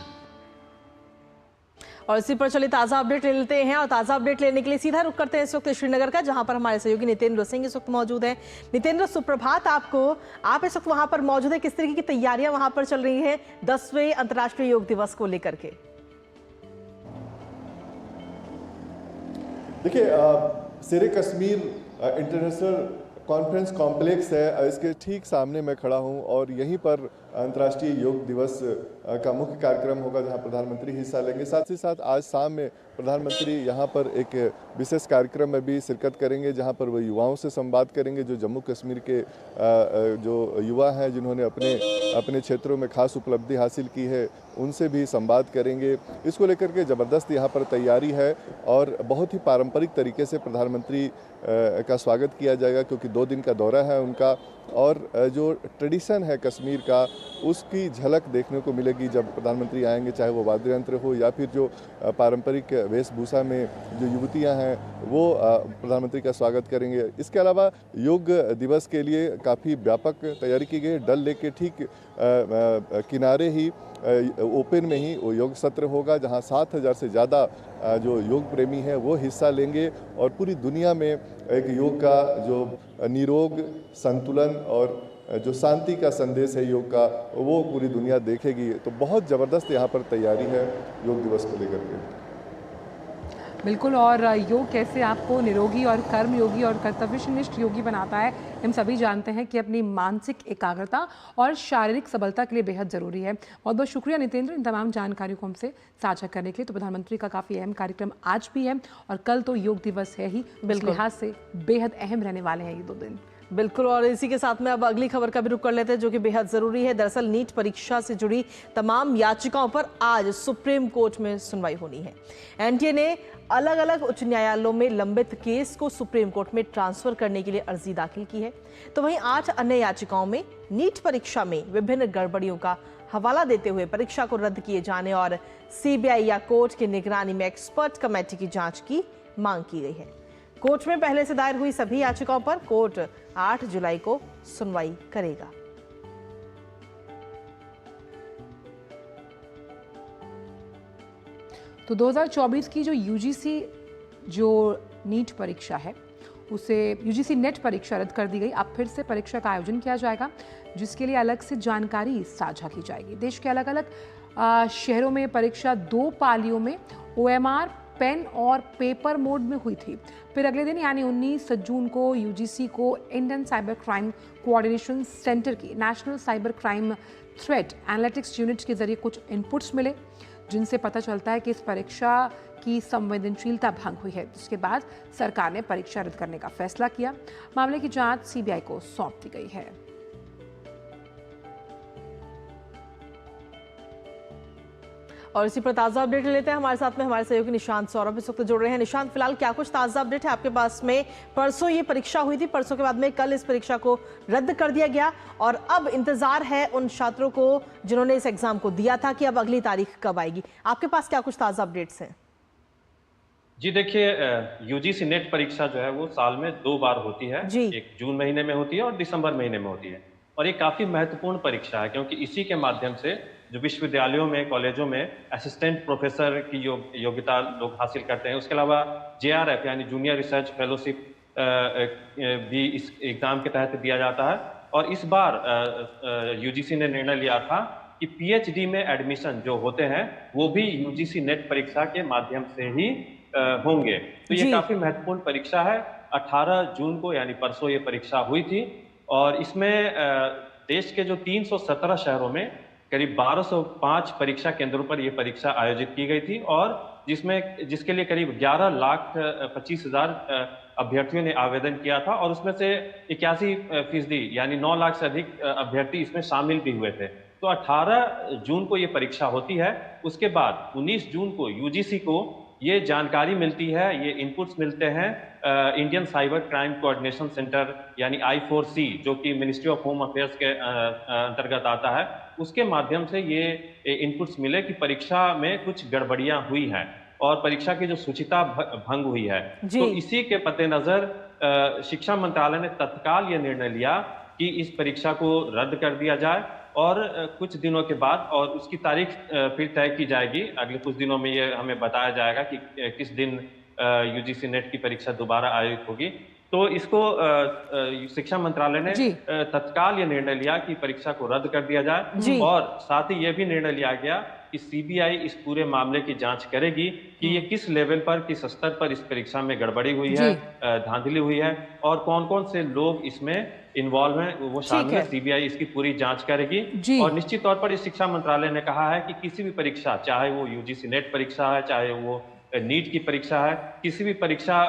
और इसी पर चलिए ताज़ा अपडेट ले लेते हैं और ताज़ा अपडेट लेने के लिए सीधा रुख करते हैं इस वक्त श्रीनगर का, जहां पर हमारे सहयोगी नितेंद्र सिंह इस वक्त मौजूद हैं। नितेंद्र, सुप्रभात आपको। आप इस वक्त वहां पर मौजूद है, किस तरीके की तैयारियां वहां पर चल रही हैं 10वें अंतर्राष्ट्रीय योग दिवस को लेकर के? देखिए, शेर कश्मीर इंटरनेशनल कॉन्फ्रेंस कॉम्प्लेक्स है, इसके ठीक सामने मैं खड़ा हूं और यहीं पर अंतर्राष्ट्रीय योग दिवस का मुख्य कार्यक्रम होगा जहां प्रधानमंत्री हिस्सा लेंगे। साथ ही साथ आज शाम में प्रधानमंत्री यहां पर एक विशेष कार्यक्रम में भी शिरकत करेंगे जहां पर वो युवाओं से संवाद करेंगे, जो जम्मू कश्मीर के जो युवा हैं जिन्होंने अपने क्षेत्रों में खास उपलब्धि हासिल की है, उनसे भी संवाद करेंगे। इसको लेकर के ज़बरदस्त यहाँ पर तैयारी है और बहुत ही पारंपरिक तरीके से प्रधानमंत्री का स्वागत किया जाएगा, क्योंकि 2 दिन का दौरा है उनका और जो ट्रेडिशन है कश्मीर का उसकी झलक देखने को मिलेगी जब प्रधानमंत्री आएंगे, चाहे वो वाद्य यंत्र हो या फिर जो पारंपरिक वेशभूषा में जो युवतियां हैं वो प्रधानमंत्री का स्वागत करेंगे। इसके अलावा योग दिवस के लिए काफ़ी व्यापक तैयारी की गई है। डल लेक के ठीक किनारे ही ओपन में ही वो योग सत्र होगा जहां 7000 से ज़्यादा जो योग प्रेमी हैं वो हिस्सा लेंगे और पूरी दुनिया में एक योग का जो निरोग संतुलन और जो शांति का संदेश है योग का, वो पूरी दुनिया देखेगी। तो बहुत ज़बरदस्त यहाँ पर तैयारी है योग दिवस को लेकर के। बिल्कुल, और योग कैसे आपको निरोगी और कर्मयोगी और कर्तव्यनिष्ठ योगी बनाता है, हम सभी जानते हैं कि अपनी मानसिक एकाग्रता और शारीरिक सबलता के लिए बेहद ज़रूरी है। बहुत बहुत शुक्रिया नितेंद्र इन तमाम जानकारियों को हमसे साझा करने के लिए। तो प्रधानमंत्री का काफ़ी अहम कार्यक्रम आज भी है और कल तो योग दिवस है ही, इस लिहाज से बेहद अहम रहने वाले हैं ये 2 दिन। बिल्कुल, और इसी के साथ में अब अगली खबर का भी रुख कर लेते हैं जो कि बेहद जरूरी है। दरअसल नीट परीक्षा से जुड़ी तमाम याचिकाओं पर आज सुप्रीम कोर्ट में सुनवाई होनी है। एनटीए ने अलग अलग उच्च न्यायालयों में लंबित केस को सुप्रीम कोर्ट में ट्रांसफर करने के लिए अर्जी दाखिल की है। तो वहीं 8 अन्य याचिकाओं में नीट परीक्षा में विभिन्न गड़बड़ियों का हवाला देते हुए परीक्षा को रद्द किए जाने और सीबीआई या कोर्ट की निगरानी में एक्सपर्ट कमेटी की जांच की मांग की गई है। कोर्ट में पहले से दायर हुई सभी याचिकाओं पर कोर्ट 8 जुलाई को सुनवाई करेगा। तो 2024 की जो यूजीसी जो नीट परीक्षा है उसे यूजीसी नेट परीक्षा रद्द कर दी गई। अब फिर से परीक्षा का आयोजन किया जाएगा जिसके लिए अलग से जानकारी साझा की जाएगी। देश के अलग अलग शहरों में परीक्षा 2 पालियों में ओएमआर, पेन और पेपर मोड में हुई थी। फिर अगले दिन यानी 19 जून को यूजीसी को Indian cyber crime coordination centre की national cyber crime threat analytics unit के जरिए कुछ इनपुट्स मिले जिनसे पता चलता है कि इस परीक्षा की संवेदनशीलता भंग हुई है। जिसके बाद सरकार ने परीक्षा रद्द करने का फैसला किया। मामले की जांच सीबीआई को सौंप दी गई है। और इसी पर ताज़ा अपडेट लेते हैं। हमारे साथ में हमारे सहयोगी निशांत सौरभ इस वक्त जुड़ रहे हैं। निशांत, फिलहाल क्या कुछ ताज़ा अपडेट है आपके पास में? परसों ये परीक्षा हुई थी, परसों के बाद में कल इस परीक्षा को रद्द कर दिया गया और अब इंतजार है उन छात्रों को जिन्होंने इस एग्जाम को दिया था कि अब अगली तारीख कब आएगी। आपके पास क्या कुछ ताज़ा अपडेट्स हैं? जी देखिए, यूजीसी नेट परीक्षा जो है वो साल में 2 बार होती है। एक जून महीने में होती है और दिसंबर महीने में होती है। और ये काफ़ी महत्वपूर्ण परीक्षा है क्योंकि इसी के माध्यम से जो विश्वविद्यालयों में, कॉलेजों में असिस्टेंट प्रोफेसर की योग्यता लोग हासिल करते हैं। उसके अलावा JRF यानी जूनियर रिसर्च फेलोशिप भी इस एग्ज़ाम के तहत दिया जाता है। और इस बार यूजीसी ने निर्णय लिया था कि PhD में एडमिशन जो होते हैं वो भी यूजीसी नेट परीक्षा के माध्यम से ही होंगे। तो ये काफ़ी महत्वपूर्ण परीक्षा है। 18 जून को यानी परसों ये परीक्षा हुई थी और इसमें देश के जो 317 शहरों में करीब 1205 परीक्षा केंद्रों पर यह परीक्षा आयोजित की गई थी और जिसके लिए करीब 11,25,000 अभ्यर्थियों ने आवेदन किया था और उसमें से 81% यानी 9 लाख से अधिक अभ्यर्थी इसमें शामिल भी हुए थे। तो 18 जून को ये परीक्षा होती है। उसके बाद 19 जून को यूजीसी को ये जानकारी मिलती है, ये इनपुट्स मिलते हैं Indian cyber crime coordination centre यानी I4C जो कि मिनिस्ट्री ऑफ होम अफेयर्स के अंतर्गत आता है। उसके माध्यम से ये इनपुट्स मिले कि परीक्षा में कुछ गड़बड़ियां हुई हैं और परीक्षा की जो शुचिता भंग हुई है। तो इसी के मद्देनजर शिक्षा मंत्रालय ने तत्काल ये निर्णय लिया कि इस परीक्षा को रद्द कर दिया जाए और कुछ दिनों के बाद और उसकी तारीख फिर तय की जाएगी। अगले कुछ दिनों में ये हमें बताया जाएगा कि किस दिन यूजीसी नेट की परीक्षा दोबारा आयोजित होगी। तो इसको शिक्षा मंत्रालय ने तत्काल ये निर्णय लिया कि परीक्षा को रद्द कर दिया जाए और साथ ही ये भी निर्णय लिया गया कि सीबीआई इस पूरे मामले की जांच करेगी कि ये किस लेवल पर, किस स्तर पर इस परीक्षा में गड़बड़ी हुई है, धांधली हुई है और कौन-कौन से लोग इसमें इन्वॉल्व हैं, वो शामिल है। सीबीआई इसकी पूरी जांच करेगी और निश्चित तौर पर इस शिक्षा मंत्रालय ने कहा है कि किसी भी परीक्षा, चाहे वो यूजीसी नेट परीक्षा है, चाहे वो नीट की परीक्षा है, किसी भी परीक्षा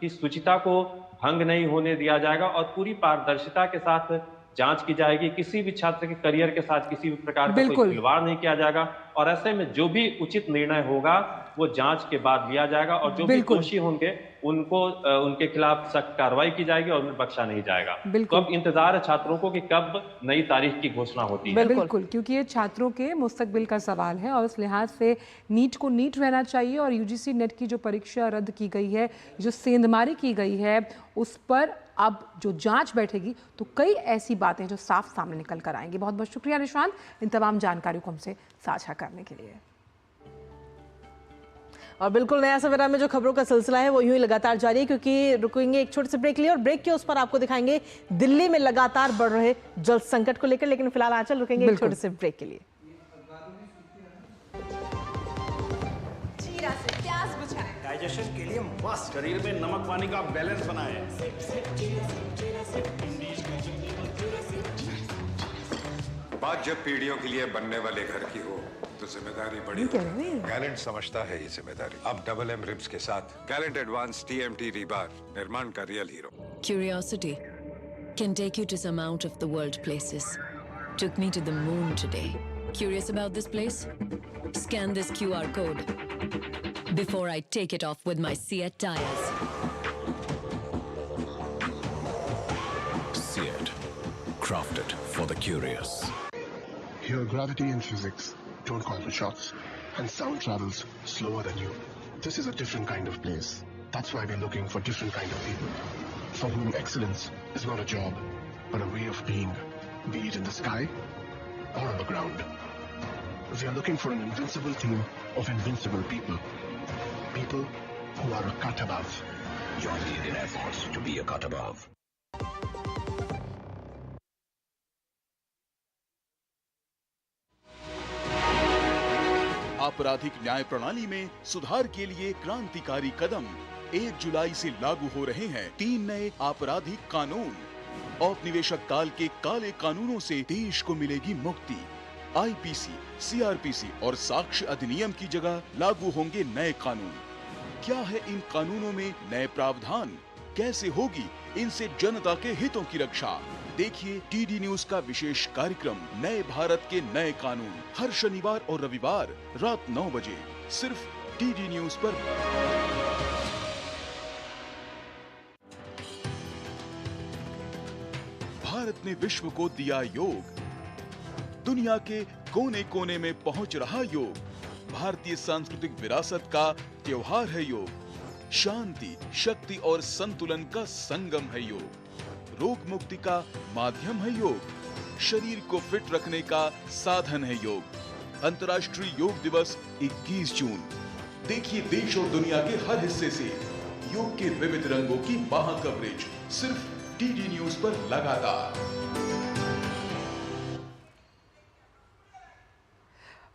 की शुचिता को भंग नहीं होने दिया जाएगा और पूरी पारदर्शिता के साथ जांच की जाएगी। किसी भी छात्र के करियर के साथ किसी भी प्रकार का कोई खिलवाड़ नहीं किया जाएगा और ऐसे में जो भी उचित निर्णय होगा वो जांच के बाद लिया जाएगा और जो भी दोषी होंगे उनको उनके खिलाफ सख्त कार्रवाई की जाएगी और उन्हें बख्शा नहीं जाएगा। तो अब इंतजार है छात्रों को कि कब नई तारीख की घोषणा होती है। बिल्कुल, क्योंकि ये छात्रों के मुस्तकबिल का सवाल है और इस लिहाज से नीट को नीट रहना चाहिए और यूजीसी नेट की जो परीक्षा रद्द की गई है, जो सेंधमारी की गई है, उस पर अब जो जांच बैठेगी तो कई ऐसी बातें जो साफ सामने निकल कर आएंगी। बहुत बहुत शुक्रिया निशांत इन तमाम जानकारियों को हमसे साझा करने के लिए। और बिल्कुल नया सवेरा में जो खबरों का सिलसिला है वो यूं ही लगातार जारी है क्योंकि रुकेंगे एक छोटे से ब्रेक लिए और ब्रेक के उस पर आपको दिखाएंगे दिल्ली में लगातार बढ़ रहे जल संकट को लेकर। लेकिन फिलहाल आंचल रुकेंगे एक छोटे से ब्रेक के लिए। जीरा से प्याज बुझाएं, डाइजेशन के लिए मस्त, शरीर में नमक पानी का बैलेंस बनाए। बात जब पीढ़ियों के लिए बनने वाले घर की हो तो जिम्मेदारी बड़ी हो। गैलेंट समझता है ये जिम्मेदारी। अब डबल एम रिब्स के साथ गैलेंट एडवांस TMT रीबार, निर्माण का real hero. Curiosity can take you to some out of the world places. Took me to the moon today. Curious about this place? Scan this QR code before I take it off with my Seat tires. Seat, crafted for the curious. Here, gravity and physics don't call for shots, and sound travels slower than you. This is a different kind of place. That's why we're looking for different kind of people, for whom excellence is not a job, but a way of being, be it in the sky or on the ground. We are looking for an invincible team of invincible people. People who are a cut above. Join the Indian Air Force to be a cut above. आपराधिक न्याय प्रणाली में सुधार के लिए क्रांतिकारी कदम। 1 जुलाई से लागू हो रहे हैं 3 नए आपराधिक कानून। औपनिवेशक काल के काले कानूनों से देश को मिलेगी मुक्ति। IPC, CRPC और साक्ष्य अधिनियम की जगह लागू होंगे नए कानून। क्या है इन कानूनों में नए प्रावधान? कैसे होगी इनसे जनता के हितों की रक्षा? देखिए DD न्यूज का विशेष कार्यक्रम नए भारत के नए कानून, हर शनिवार और रविवार रात 9 बजे सिर्फ DD न्यूज पर। भारत ने विश्व को दिया योग। दुनिया के कोने कोने में पहुंच रहा योग। भारतीय सांस्कृतिक विरासत का त्योहार है योग। शांति, शक्ति और संतुलन का संगम है योग। रोग मुक्ति का माध्यम है योग। शरीर को फिट रखने का साधन है योग। अंतर्राष्ट्रीय योग दिवस 21 जून। देखिए देश और दुनिया के हर हिस्से से योग के विविध रंगों की महा कवरेज सिर्फ DD न्यूज पर लगातार।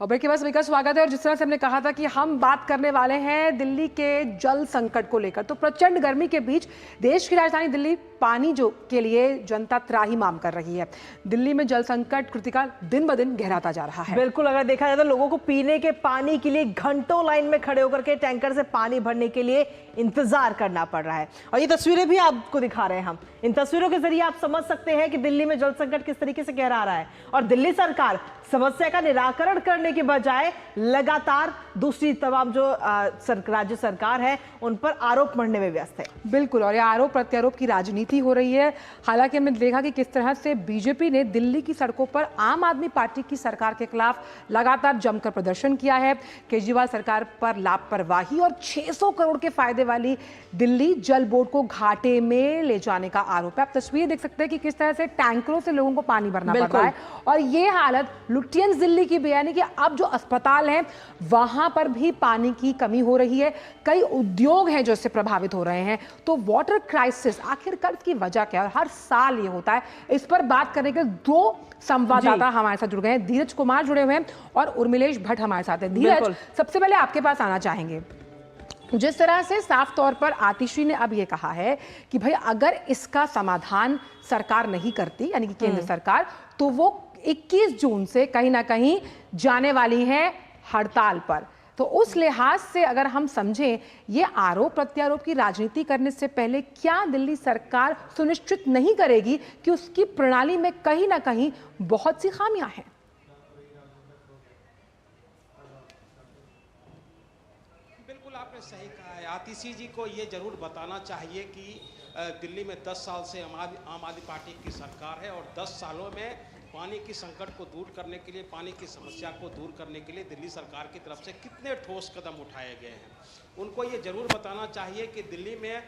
और ब्रेक के बाद सभी का स्वागत है। और जिस तरह से हमने कहा था कि हम बात करने वाले हैं दिल्ली के जल संकट को लेकर, तो प्रचंड गर्मी के बीच देश की राजधानी दिल्ली पानी जो के लिए जनता त्राहिमाम कर रही है। दिल्ली में जल संकट कृतिका दिन ब दिन गहराता जा रहा है। बिल्कुल, अगर देखा जाए तो लोगों को पीने के पानी के लिए घंटों लाइन में खड़े होकर के टैंकर से पानी भरने के लिए इंतजार करना पड़ रहा है। और ये तस्वीरें भी आपको दिखा रहे हैं हम। इन तस्वीरों के जरिए आप समझ सकते हैं कि दिल्ली में जल संकट किस तरीके से गहरा रहा है। और दिल्ली सरकार समस्या का निराकरण करने के बजाय लगातार दूसरी तमाम जो राज्य सरकार है उन पर आरोप मढ़ने में व्यस्त है। बिल्कुल, और ये आरोप प्रत्यारोप की राजनीति हो रही है। हालांकि हमने देखा कि किस तरह से बीजेपी ने दिल्ली की सड़कों पर आम आदमी पार्टी की सरकार के खिलाफ लगातार जमकर प्रदर्शन किया है। केजरीवाल सरकार पर लापरवाही और 600 करोड़ के फायदे वाली दिल्ली जल बोर्ड को घाटे में ले जाने का आरोप है। आप तस्वीर देख सकते हैं कि किस तरह से टैंकरों से लोगों को पानी भरना पड़ रहा है। और ये हालत लुटियंस दिल्ली की भी, यानी कि अब जो अस्पताल हैं वहां पर भी पानी की कमी हो रही है। कई उद्योग हैं जो इससे प्रभावित हो रहे हैं। तो वाटर क्राइसिस आखिरकार इसकी वजह क्या है? हर साल ये होता है। इस पर बात करने के 2 संवाददाता हमारे साथ जुड़ गए हैं। धीरज कुमार जुड़े हुए हैं और उर्मिलेश भट्ट हमारे साथ हैं। धीरज, सबसे पहले आपके पास आना चाहेंगे। जिस तरह से साफ तौर पर आतिशी ने अब ये कहा है कि भाई अगर इसका समाधान सरकार नहीं करती, यानी कि केंद्र सरकार, तो वो 21 जून से कहीं ना कहीं जाने वाली है हड़ताल पर। तो उस लिहाज से अगर हम समझें, ये आरोप प्रत्यारोप की राजनीति करने से पहले क्या दिल्ली सरकार सुनिश्चित नहीं करेगी कि उसकी प्रणाली में कहीं ना कहीं बहुत सी खामियां हैं? बिल्कुल आपने सही कहा है। आतिशी जी को ये जरूर बताना चाहिए कि दिल्ली में 10 साल से आम आदमी पार्टी की सरकार है और 10 सालों में पानी की संकट को दूर करने के लिए, पानी की समस्या को दूर करने के लिए दिल्ली सरकार की तरफ से कितने ठोस कदम उठाए गए हैं। उनको ये जरूर बताना चाहिए कि दिल्ली में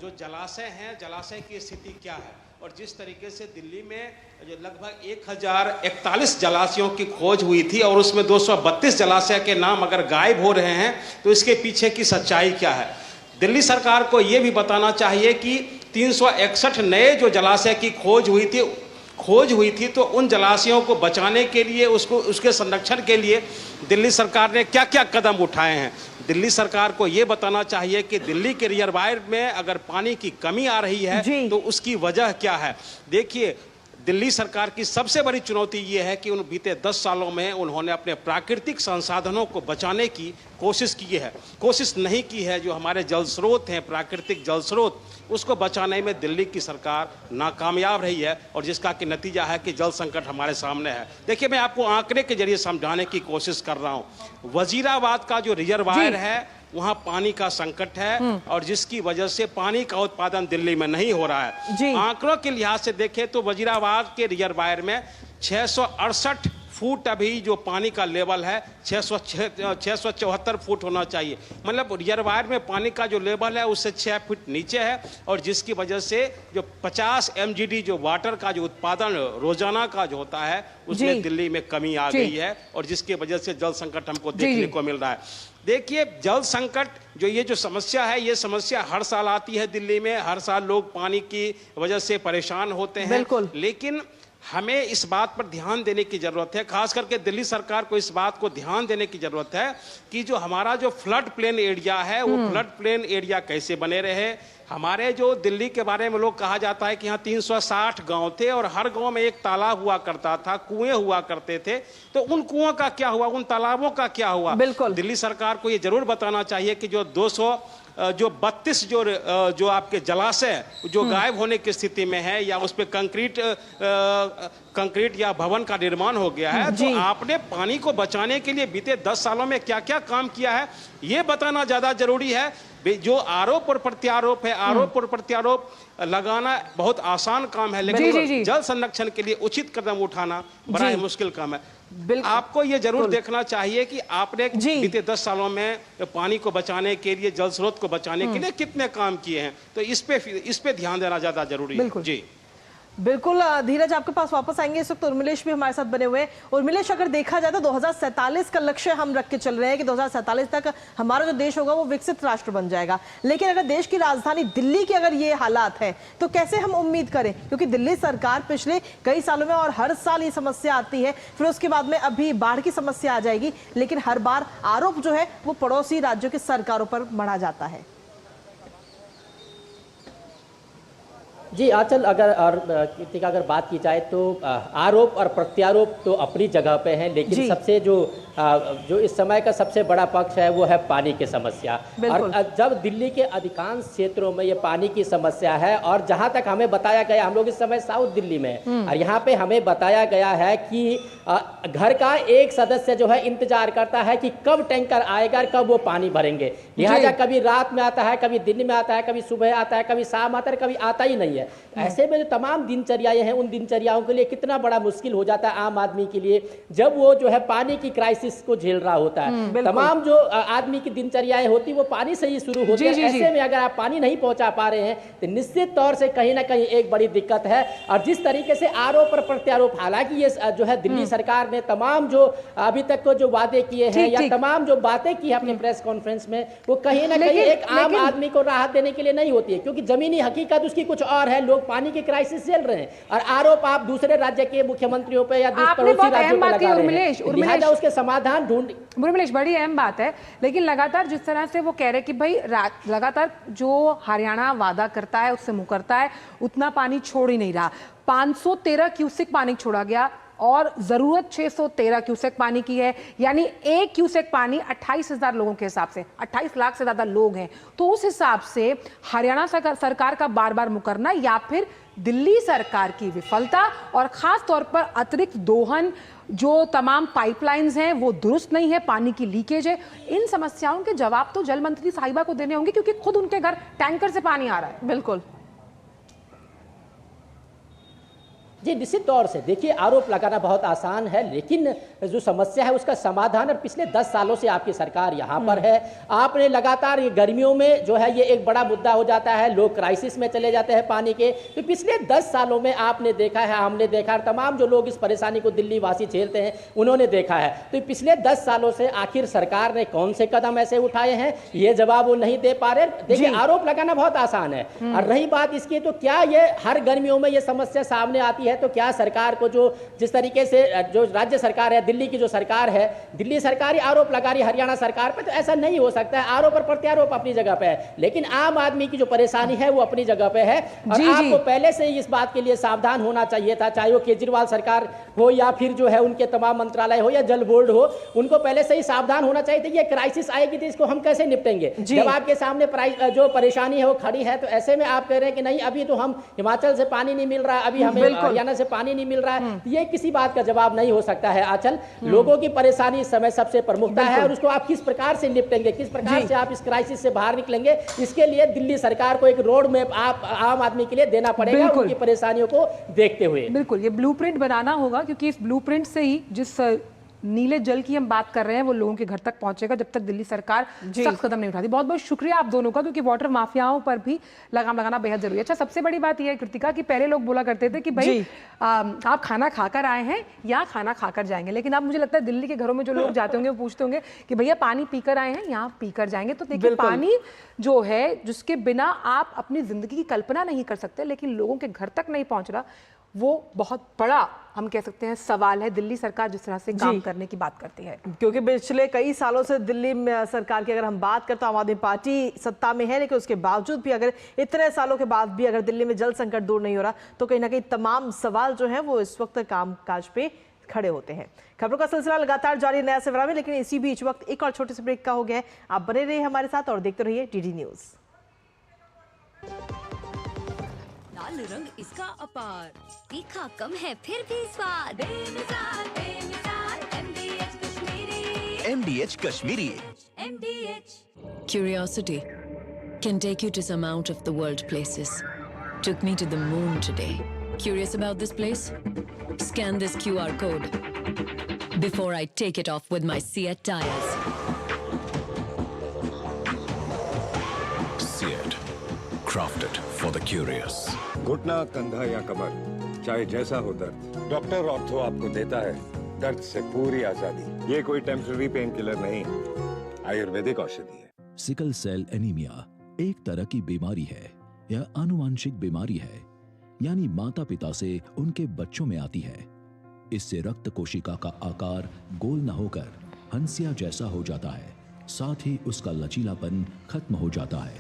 जो जलाशय हैं, जलाशय की स्थिति क्या है। और जिस तरीके से दिल्ली में जो लगभग 1041 जलाशयों की खोज हुई थी और उसमें 232 जलाशय के नाम अगर गायब हो रहे हैं, तो इसके पीछे की सच्चाई क्या है। दिल्ली सरकार को ये भी बताना चाहिए कि 361 नए जो जलाशय की खोज हुई थी तो उन जलाशयों को बचाने के लिए, उसके संरक्षण के लिए दिल्ली सरकार ने क्या क्या कदम उठाए हैं। दिल्ली सरकार को ये बताना चाहिए कि दिल्ली के रिजर्वायर में अगर पानी की कमी आ रही है तो उसकी वजह क्या है। देखिए, दिल्ली सरकार की सबसे बड़ी चुनौती ये है कि उन बीते 10 सालों में उन्होंने अपने प्राकृतिक संसाधनों को बचाने की कोशिश की है, कोशिश नहीं की है। जो हमारे जल स्रोत हैं, प्राकृतिक जल स्रोत, उसको बचाने में दिल्ली की सरकार नाकामयाब रही है और जिसका कि नतीजा है कि जल संकट हमारे सामने है। देखिए, मैं आपको आंकड़े के जरिए समझाने की कोशिश कर रहा हूँ। वजीराबाद का जो रिजर्वायर है वहां पानी का संकट है और जिसकी वजह से पानी का उत्पादन दिल्ली में नहीं हो रहा है। आंकड़ों के लिहाज से देखें तो वजीराबाद के रिजर्वायर में 668 फुट अभी जो पानी का लेवल है 674 फुट होना चाहिए। मतलब रिजर्वायर में पानी का जो लेवल है उससे 6 फुट नीचे है और जिसकी वजह से जो 50 MGD जो वाटर का जो उत्पादन रोजाना का जो होता है उसमें दिल्ली में कमी आ गई है और जिसकी वजह से जल संकट हमको देखने को मिल रहा है। देखिए, जल संकट ये जो समस्या है, ये समस्या हर साल आती है दिल्ली में। हर साल लोग पानी की वजह से परेशान होते हैं, लेकिन हमें इस बात पर ध्यान देने की जरूरत है, खास करके दिल्ली सरकार को इस बात को ध्यान देने की जरूरत है कि जो हमारा जो फ्लड प्लेन एरिया है वो फ्लड प्लेन एरिया कैसे बने रहे। हमारे जो दिल्ली के बारे में लोग कहा जाता है कि यहाँ 360 गांव थे और हर गांव में एक तालाब हुआ करता था, कुएं हुआ करते थे, तो उन कुओं का क्या हुआ, उन तालाबों का क्या हुआ। दिल्ली सरकार को ये जरूर बताना चाहिए कि जो 32 जो आपके जलाशय जो गायब होने की स्थिति में है या उस पर कंक्रीट या भवन का निर्माण हो गया है, तो आपने पानी को बचाने के लिए बीते 10 सालों में क्या क्या काम किया है ये बताना ज्यादा जरूरी है। जो आरोप और प्रत्यारोप है, आरोप और प्रत्यारोप लगाना बहुत आसान काम है, लेकिन जल संरक्षण के लिए उचित कदम उठाना बड़ा ही मुश्किल काम है। आपको ये जरूर देखना चाहिए कि आपने बीते 10 सालों में पानी को बचाने के लिए, जल स्रोत को बचाने के लिए कितने काम किए हैं, तो इस पे ध्यान देना ज्यादा जरूरी है। जी बिल्कुल धीरज, आपके पास वापस आएंगे। इस वक्त उर्मिलेश भी हमारे साथ बने हुए हैं। उर्मिलेश, अगर देखा जाए तो 2047 का लक्ष्य हम रख के चल रहे हैं कि 2047 तक हमारा जो देश होगा वो विकसित राष्ट्र बन जाएगा, लेकिन अगर देश की राजधानी दिल्ली के अगर ये हालात है तो कैसे हम उम्मीद करें, क्योंकि दिल्ली सरकार पिछले कई सालों में और हर साल ये समस्या आती है, फिर उसके बाद में अभी बाढ़ की समस्या आ जाएगी, लेकिन हर बार आरोप जो है वो पड़ोसी राज्यों की सरकारों पर मढ़ा जाता है। जी आंचल, कीर्तिका अगर बात की जाए तो आरोप और प्रत्यारोप तो अपनी जगह पे हैं, लेकिन सबसे जो इस समय का सबसे बड़ा पक्ष है वो है पानी की समस्या। और जब दिल्ली के अधिकांश क्षेत्रों में ये पानी की समस्या है और जहां तक हमें बताया गया, हम लोग इस समय साउथ दिल्ली में और यहाँ पे हमें बताया गया है कि घर का एक सदस्य जो है इंतजार करता है कि कब टैंकर आएगा, कब वो पानी भरेंगे। लिहाजा कभी रात में आता है, कभी दिन में आता है, कभी सुबह आता है, कभी शाम आता है, कभी आता ही नहीं है। ऐसे में जो तमाम दिनचर्याएं हैं, उन दिनचर्याओं के लिए कितना बड़ा मुश्किल हो जाता है आम आदमी के लिए, जब वो जो है पानी की क्राइसिस को झेल रहा होता है। तमाम जो आदमी की दिनचर्याएं होती वो पानी से ही शुरू होती है। ऐसे में अगर आप पानी नहीं पहुंचा पा रहे हैं तो निश्चित तौर से कहीं ना कहीं एक बड़ी दिक्कत है। और जिस तरीके से आरोप और प्रत्यारोप, हालांकि ये जो है दिल्ली सरकार ने तमाम जो अभी तक को जो वादे किए हैं या तमाम जो बातें की है अपने प्रेस कॉन्फ्रेंस में, वो कहीं ना कहीं एक आम आदमी को राहत देने के लिए नहीं होती है, क्योंकि जमीनी हकीकत उसकी कुछ और है। लोग पानी की क्राइसिस झेल रहे हैं और आरोप आप दूसरे राज्य के मुख्यमंत्रियों पे या पड़ोसी राज्यों पे लगा रहे हैं। लिहाजा उसके समाधान ढूंढ। उर्मिलेश, बड़ी अहम बात है, लेकिन लगातार जिस तरह से वो कह रहे कि भाई लगातार जो हरियाणा वादा करता है उससे मुकरता है, उतना पानी छोड़ ही नहीं रहा। 513 क्यूसेक पानी छोड़ा गया और जरूरत 613 क्यूसेक पानी की है, यानी 1 क्यूसेक पानी 28,000 लोगों के हिसाब से, 28 लाख से ज्यादा लोग हैं। तो उस हिसाब से हरियाणा सरकार का बार बार मुकरना या फिर दिल्ली सरकार की विफलता और खास तौर पर अतिरिक्त दोहन, जो तमाम पाइपलाइंस हैं वो दुरुस्त नहीं है, पानी की लीकेज है, इन समस्याओं के जवाब तो जल मंत्री साहिबा को देने होंगे, क्योंकि खुद उनके घर टैंकर से पानी आ रहा है। बिल्कुल जी, निश्चित तौर से देखिए, आरोप लगाना बहुत आसान है, लेकिन जो समस्या है उसका समाधान, और पिछले 10 सालों से आपकी सरकार यहाँ पर है। आपने लगातार ये गर्मियों में जो है ये एक बड़ा मुद्दा हो जाता है, लोग क्राइसिस में चले जाते हैं पानी के। तो पिछले 10 सालों में आपने देखा है, हमने देखा है, तमाम जो लोग इस परेशानी को दिल्ली वासी झेलते हैं उन्होंने देखा है। तो पिछले 10 सालों से आखिर सरकार ने कौन से कदम ऐसे उठाए हैं, ये जवाब वो नहीं दे पा रहे। देखिए, आरोप लगाना बहुत आसान है, और रही बात इसकी तो क्या ये हर गर्मियों में ये समस्या सामने आती है है तो क्या सरकार को जो जिस तरीके से जो राज्य सरकार है, दिल्ली की जो सरकार है, दिल्ली सरकार ही आरोप लगा रही हरियाणा सरकार पे, तो ऐसा नहीं हो सकता है। आरोप और प्रत्यारोप अपनी जगह पे है, लेकिन आम आदमी की जो परेशानी है वो अपनी जगह पे है। और आपको पहले से ही इस बात के लिए सावधान होना चाहिए था, चाहे वो केजरीवाल सरकार हो या फिर जो है उनके तमाम मंत्रालय हो या जल बोर्ड हो, उनको पहले से ही सावधान होना चाहिए था। ये क्राइसिस आएगी तो इसको हम कैसे निपटेंगे? जब आपके सामने जो परेशानी है वो खड़ी है, तो ऐसे में आप कह रहे हैं कि नहीं अभी तो हम हिमाचल से पानी नहीं मिल रहा है, अभी हमें हरियाणा से पानी नहीं मिल रहा है, ये किसी बात का जवाब नहीं हो सकता है। आंचल, लोगों की परेशानी इस समय सबसे प्रमुखता है और उसको आप किस प्रकार से निपटेंगे, किस प्रकार से आप इस क्राइसिस से बाहर निकलेंगे, इसके लिए दिल्ली सरकार को एक रोड मैप आप आम आदमी के लिए देना पड़ेगा उनकी परेशानियों को देखते हुए। बिल्कुल, ये ब्लूप्रिंट बनाना होगा, क्योंकि इस ब्लूप्रिंट से ही जिस नीले जल की हम बात कर रहे हैं वो लोगों के घर तक पहुंचेगा, जब तक दिल्ली सरकार सख्त कदम नहीं उठाती। बहुत बहुत शुक्रिया आप दोनों का, क्योंकि वाटर माफियाओं पर भी लगाम लगाना बेहद जरूरी है। अच्छा, सबसे बड़ी बात यह है कृतिका कि पहले लोग बोला करते थे कि भाई आप खाना खाकर आए हैं या खाना खाकर जाएंगे, लेकिन अब मुझे लगता है दिल्ली के घरों में जो लोग जाते होंगे वो पूछते होंगे कि भैया पानी पीकर आए हैं या पीकर जाएंगे। तो देखिए, पानी जो है जिसके बिना आप अपनी जिंदगी की कल्पना नहीं कर सकते, लेकिन लोगों के घर तक नहीं पहुंच रहा, वो बहुत बड़ा हम कह सकते हैं सवाल है। दिल्ली सरकार जिस तरह से काम करने की बात करती है, क्योंकि पिछले कई सालों से दिल्ली में सरकार की अगर हम बात करते हैं, आम आदमी पार्टी सत्ता में है, लेकिन उसके बावजूद भी अगर इतने सालों के बाद भी अगर दिल्ली में जल संकट दूर नहीं हो रहा, तो कहीं ना कहीं तमाम सवाल जो है वो इस वक्त कामकाज पे खड़े होते हैं। खबरों का सिलसिला लगातार जारी नया सवेरा में, लेकिन इसी बीच वक्त एक और छोटे से ब्रेक का हो गया है। आप बने रहिए हमारे साथ और देखते रहिए डीडी न्यूज। लाल रंग इसका अपार, तीखा कम है फिर भी स्वाद, बेमिसाल बेमिसाल MDH Kashmiri. MDH Kashmiri. MDH। Curiosity can take you to some out of the world places. Took me to the moon today. Curious about this place? Scan this QR code before I take it off with my Seat tires. Seat, crafted for the curious. घुटना, कंधा या कमर, चाहे जैसा हो दर्द, doctor ortho आपको देता है दर्द से पूरी आजादी। ये कोई टेम्पररी पेन किलर नहीं, आयुर्वेदिक औषधि है। सिकल सेल एनीमिया एक तरह की बीमारी है या आनुवांशिक बीमारी है, यानी माता पिता से उनके बच्चों में आती है। इससे रक्त कोशिका का आकार गोल न होकर हंसिया जैसा हो जाता है, साथ ही उसका लचीलापन खत्म हो जाता है,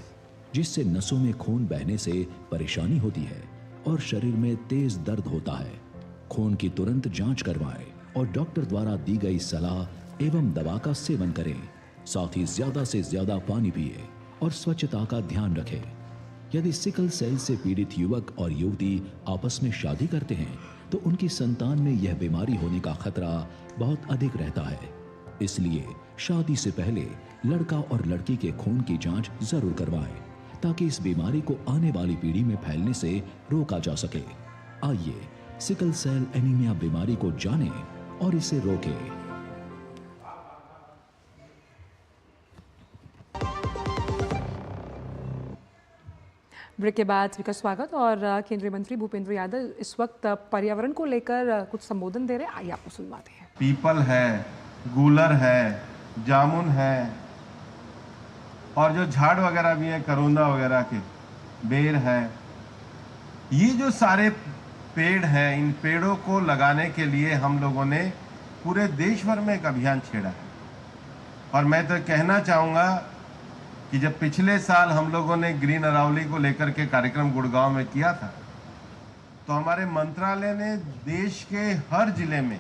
जिससे नसों में खून बहने से परेशानी होती है और शरीर में तेज दर्द होता है। खून की तुरंत जांच करवाएं और डॉक्टर द्वारा दी गई सलाह एवं दवा का सेवन करें। साथ ही ज्यादा से ज्यादा पानी पिए और स्वच्छता का ध्यान रखें। यदि सिकल सेल से पीड़ित युवक और युवती आपस में शादी करते हैं तो उनकी संतान में यह बीमारी होने का खतरा बहुत अधिक रहता है। इसलिए शादी से पहले लड़का और लड़की के खून की जांच जरूर करवाएं, ताकि इस बीमारी को आने वाली पीढ़ी में फैलने से रोका जा सके। आइए सिकल सेल एनीमिया बीमारी को जानें और इसे रोकें। ब्रेक के बाद स्पीकर स्वागत। और केंद्रीय मंत्री भूपेंद्र यादव इस वक्त पर्यावरण को लेकर कुछ संबोधन दे रहे हैं, आइए आपको सुनवाते हैं। पीपल है, गूलर है, जामुन है और जो झाड़ वगैरह भी है करोंदा वगैरह के, बेर है, ये जो सारे पेड़ हैं, इन पेड़ों को लगाने के लिए हम लोगों ने पूरे देश भर में एक अभियान छेड़ा है। और मैं तो कहना चाहूँगा कि जब पिछले साल हम लोगों ने ग्रीन अरावली को लेकर के कार्यक्रम गुड़गांव में किया था, तो हमारे मंत्रालय ने देश के हर जिले में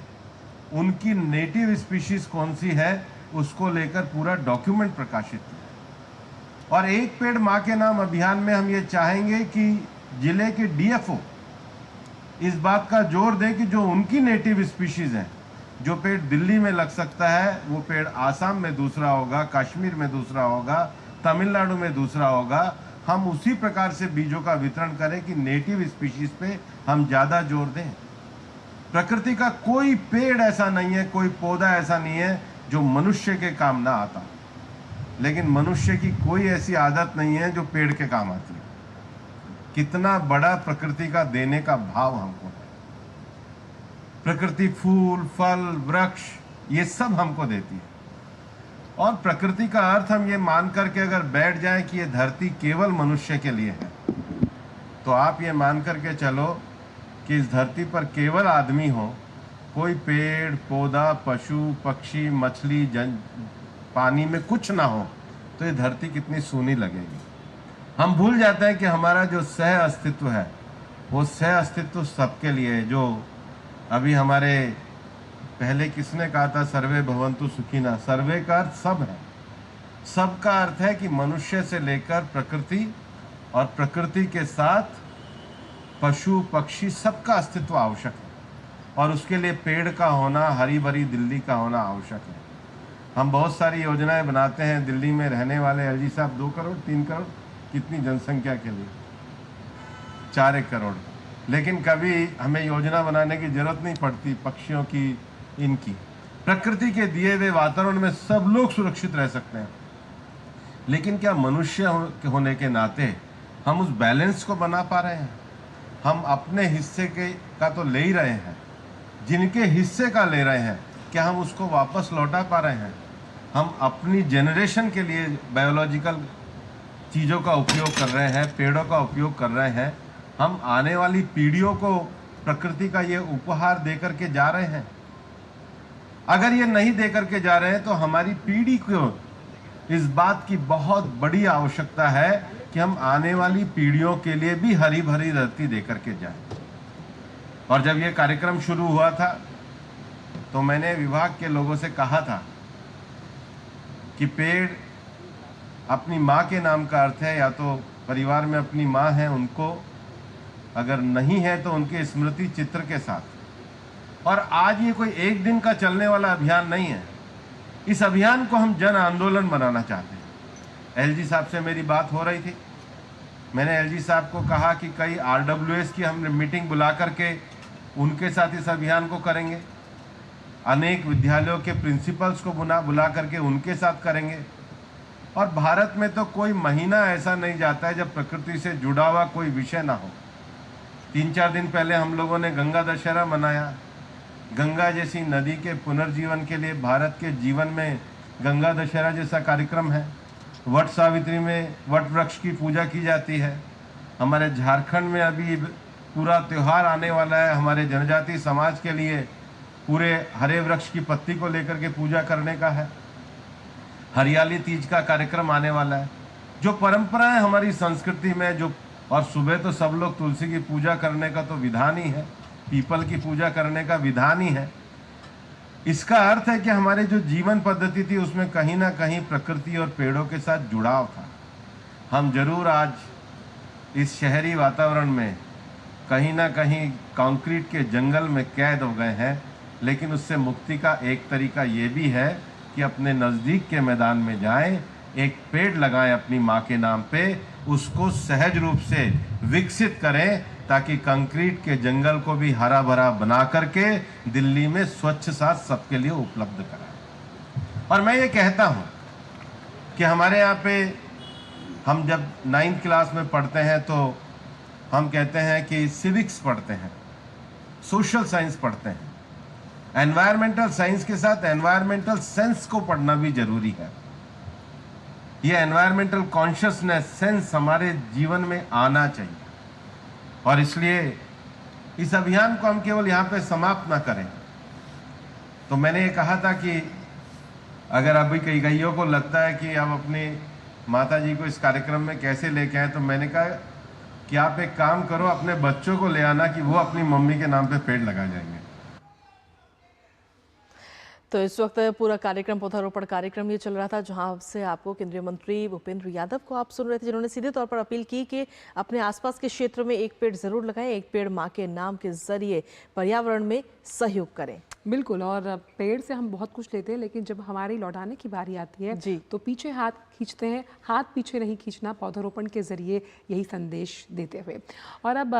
उनकी नेटिव स्पीशीज कौन सी है उसको लेकर पूरा डॉक्यूमेंट प्रकाशित किया। और एक पेड़ माँ के नाम अभियान में हम ये चाहेंगे कि जिले के डीएफओ इस बात का जोर दे कि जो उनकी नेटिव स्पीशीज हैं, जो पेड़ दिल्ली में लग सकता है वो पेड़ आसाम में दूसरा होगा, कश्मीर में दूसरा होगा, तमिलनाडु में दूसरा होगा। हम उसी प्रकार से बीजों का वितरण करें कि नेटिव स्पीशीज पे हम ज़्यादा जोर दें। प्रकृति का कोई पेड़ ऐसा नहीं है, कोई पौधा ऐसा नहीं है जो मनुष्य के काम ना आता, लेकिन मनुष्य की कोई ऐसी आदत नहीं है जो पेड़ के काम आती है। कितना बड़ा प्रकृति का देने का भाव हमको है। प्रकृति फूल, फल, वृक्ष ये सब हमको देती है। और प्रकृति का अर्थ हम ये मान करके अगर बैठ जाएं कि ये धरती केवल मनुष्य के लिए है, तो आप ये मान करके चलो कि इस धरती पर केवल आदमी हो, कोई पेड़ पौधा पशु पक्षी मछली पानी में कुछ ना हो, तो ये धरती कितनी सूनी लगेगी। हम भूल जाते हैं कि हमारा जो सह अस्तित्व है वो सह अस्तित्व सबके लिए है। जो अभी हमारे पहले किसने कहा था, सर्वे भवन्तु सुखिनः, सर्वे का अर्थ सब है। सब का अर्थ है कि मनुष्य से लेकर प्रकृति और प्रकृति के साथ पशु पक्षी सबका अस्तित्व आवश्यक है, और उसके लिए पेड़ का होना, हरी भरी दिल्ली का होना आवश्यक है। हम बहुत सारी योजनाएं बनाते हैं दिल्ली में रहने वाले, एलजी साहब 2 करोड़ 3 करोड़ कितनी जनसंख्या के लिए, 4 करोड़, लेकिन कभी हमें योजना बनाने की जरूरत नहीं पड़ती पक्षियों की, इनकी। प्रकृति के दिए हुए वातावरण में सब लोग सुरक्षित रह सकते हैं, लेकिन क्या मनुष्य होने के नाते हम उस बैलेंस को बना पा रहे हैं? हम अपने हिस्से का तो ले ही रहे हैं, जिनके हिस्से का ले रहे हैं, क्या हम उसको वापस लौटा पा रहे हैं? हम अपनी जनरेशन के लिए बायोलॉजिकल चीज़ों का उपयोग कर रहे हैं, पेड़ों का उपयोग कर रहे हैं, हम आने वाली पीढ़ियों को प्रकृति का ये उपहार दे करके जा रहे हैं। अगर ये नहीं दे करके जा रहे हैं तो हमारी पीढ़ी को इस बात की बहुत बड़ी आवश्यकता है कि हम आने वाली पीढ़ियों के लिए भी हरी भरी धरती दे करके जाएं। और जब ये कार्यक्रम शुरू हुआ था तो मैंने विभाग के लोगों से कहा था कि पेड़ अपनी माँ के नाम का अर्थ है, या तो परिवार में अपनी माँ है उनको, अगर नहीं है तो उनके स्मृति चित्र के साथ। और आज ये कोई एक दिन का चलने वाला अभियान नहीं है, इस अभियान को हम जन आंदोलन बनाना चाहते हैं। एलजी साहब से मेरी बात हो रही थी, मैंने एलजी साहब को कहा कि कई आरडब्ल्यूएस की हम मीटिंग बुला करके उनके साथ इस अभियान को करेंगे, अनेक विद्यालयों के प्रिंसिपल्स को बुला करके उनके साथ करेंगे। और भारत में तो कोई महीना ऐसा नहीं जाता है जब प्रकृति से जुड़ा हुआ कोई विषय ना हो। 3-4 दिन पहले हम लोगों ने गंगा दशहरा मनाया। गंगा जैसी नदी के पुनर्जीवन के लिए भारत के जीवन में गंगा दशहरा जैसा कार्यक्रम है। वट सावित्री में वट वृक्ष की पूजा की जाती है। हमारे झारखंड में अभी पूरा त्यौहार आने वाला है, हमारे जनजाति समाज के लिए पूरे हरे वृक्ष की पत्ती को लेकर के पूजा करने का है। हरियाली तीज का कार्यक्रम आने वाला है। जो परंपराएं हमारी संस्कृति में जो, और सुबह तो सब लोग तुलसी की पूजा करने का तो विधान ही है, पीपल की पूजा करने का विधान ही है। इसका अर्थ है कि हमारे जो जीवन पद्धति थी उसमें कहीं ना कहीं प्रकृति और पेड़ों के साथ जुड़ाव था। हम जरूर आज इस शहरी वातावरण में कहीं ना कहीं कंक्रीट के जंगल में कैद हो गए हैं, लेकिन उससे मुक्ति का एक तरीका ये भी है कि अपने नज़दीक के मैदान में जाएं, एक पेड़ लगाएं अपनी माँ के नाम पे, उसको सहज रूप से विकसित करें ताकि कंक्रीट के जंगल को भी हरा भरा बना करके दिल्ली में स्वच्छ सांस सबके लिए उपलब्ध कराएं। और मैं ये कहता हूँ कि हमारे यहाँ पे हम जब 9th क्लास में पढ़ते हैं तो हम कहते हैं कि सिविक्स पढ़ते हैं, सोशल साइंस पढ़ते हैं। एनवायरमेंटल साइंस के साथ एनवायरमेंटल सेंस को पढ़ना भी जरूरी है। ये एनवायरमेंटल कॉन्शियसनेस सेंस हमारे जीवन में आना चाहिए, और इसलिए इस अभियान को हम केवल यहाँ पे समाप्त ना करें। तो मैंने ये कहा था कि अगर अभी कईयों को लगता है कि आप अपनी माता जी को इस कार्यक्रम में कैसे लेके आए, तो मैंने कहा कि आप एक काम करो, अपने बच्चों को ले आना कि वो अपनी मम्मी के नाम पे पेड़ लगा जाएंगे। तो इस वक्त पूरा कार्यक्रम पौधारोपण कार्यक्रम ये चल रहा था, जहां से आपको केंद्रीय मंत्री भूपेंद्र यादव को आप सुन रहे थे, जिन्होंने सीधे तौर पर अपील की कि अपने आसपास के क्षेत्र में एक पेड़ जरूर लगाएं, एक पेड़ मां के नाम के जरिए पर्यावरण में सहयोग करें। बिल्कुल, और पेड़ से हम बहुत कुछ लेते हैं, लेकिन जब हमारी लौटाने की बारी आती है तो पीछे हाथ खींचते हैं। हाथ पीछे नहीं खींचना, पौधारोपण के जरिए यही संदेश देते हुए। और अब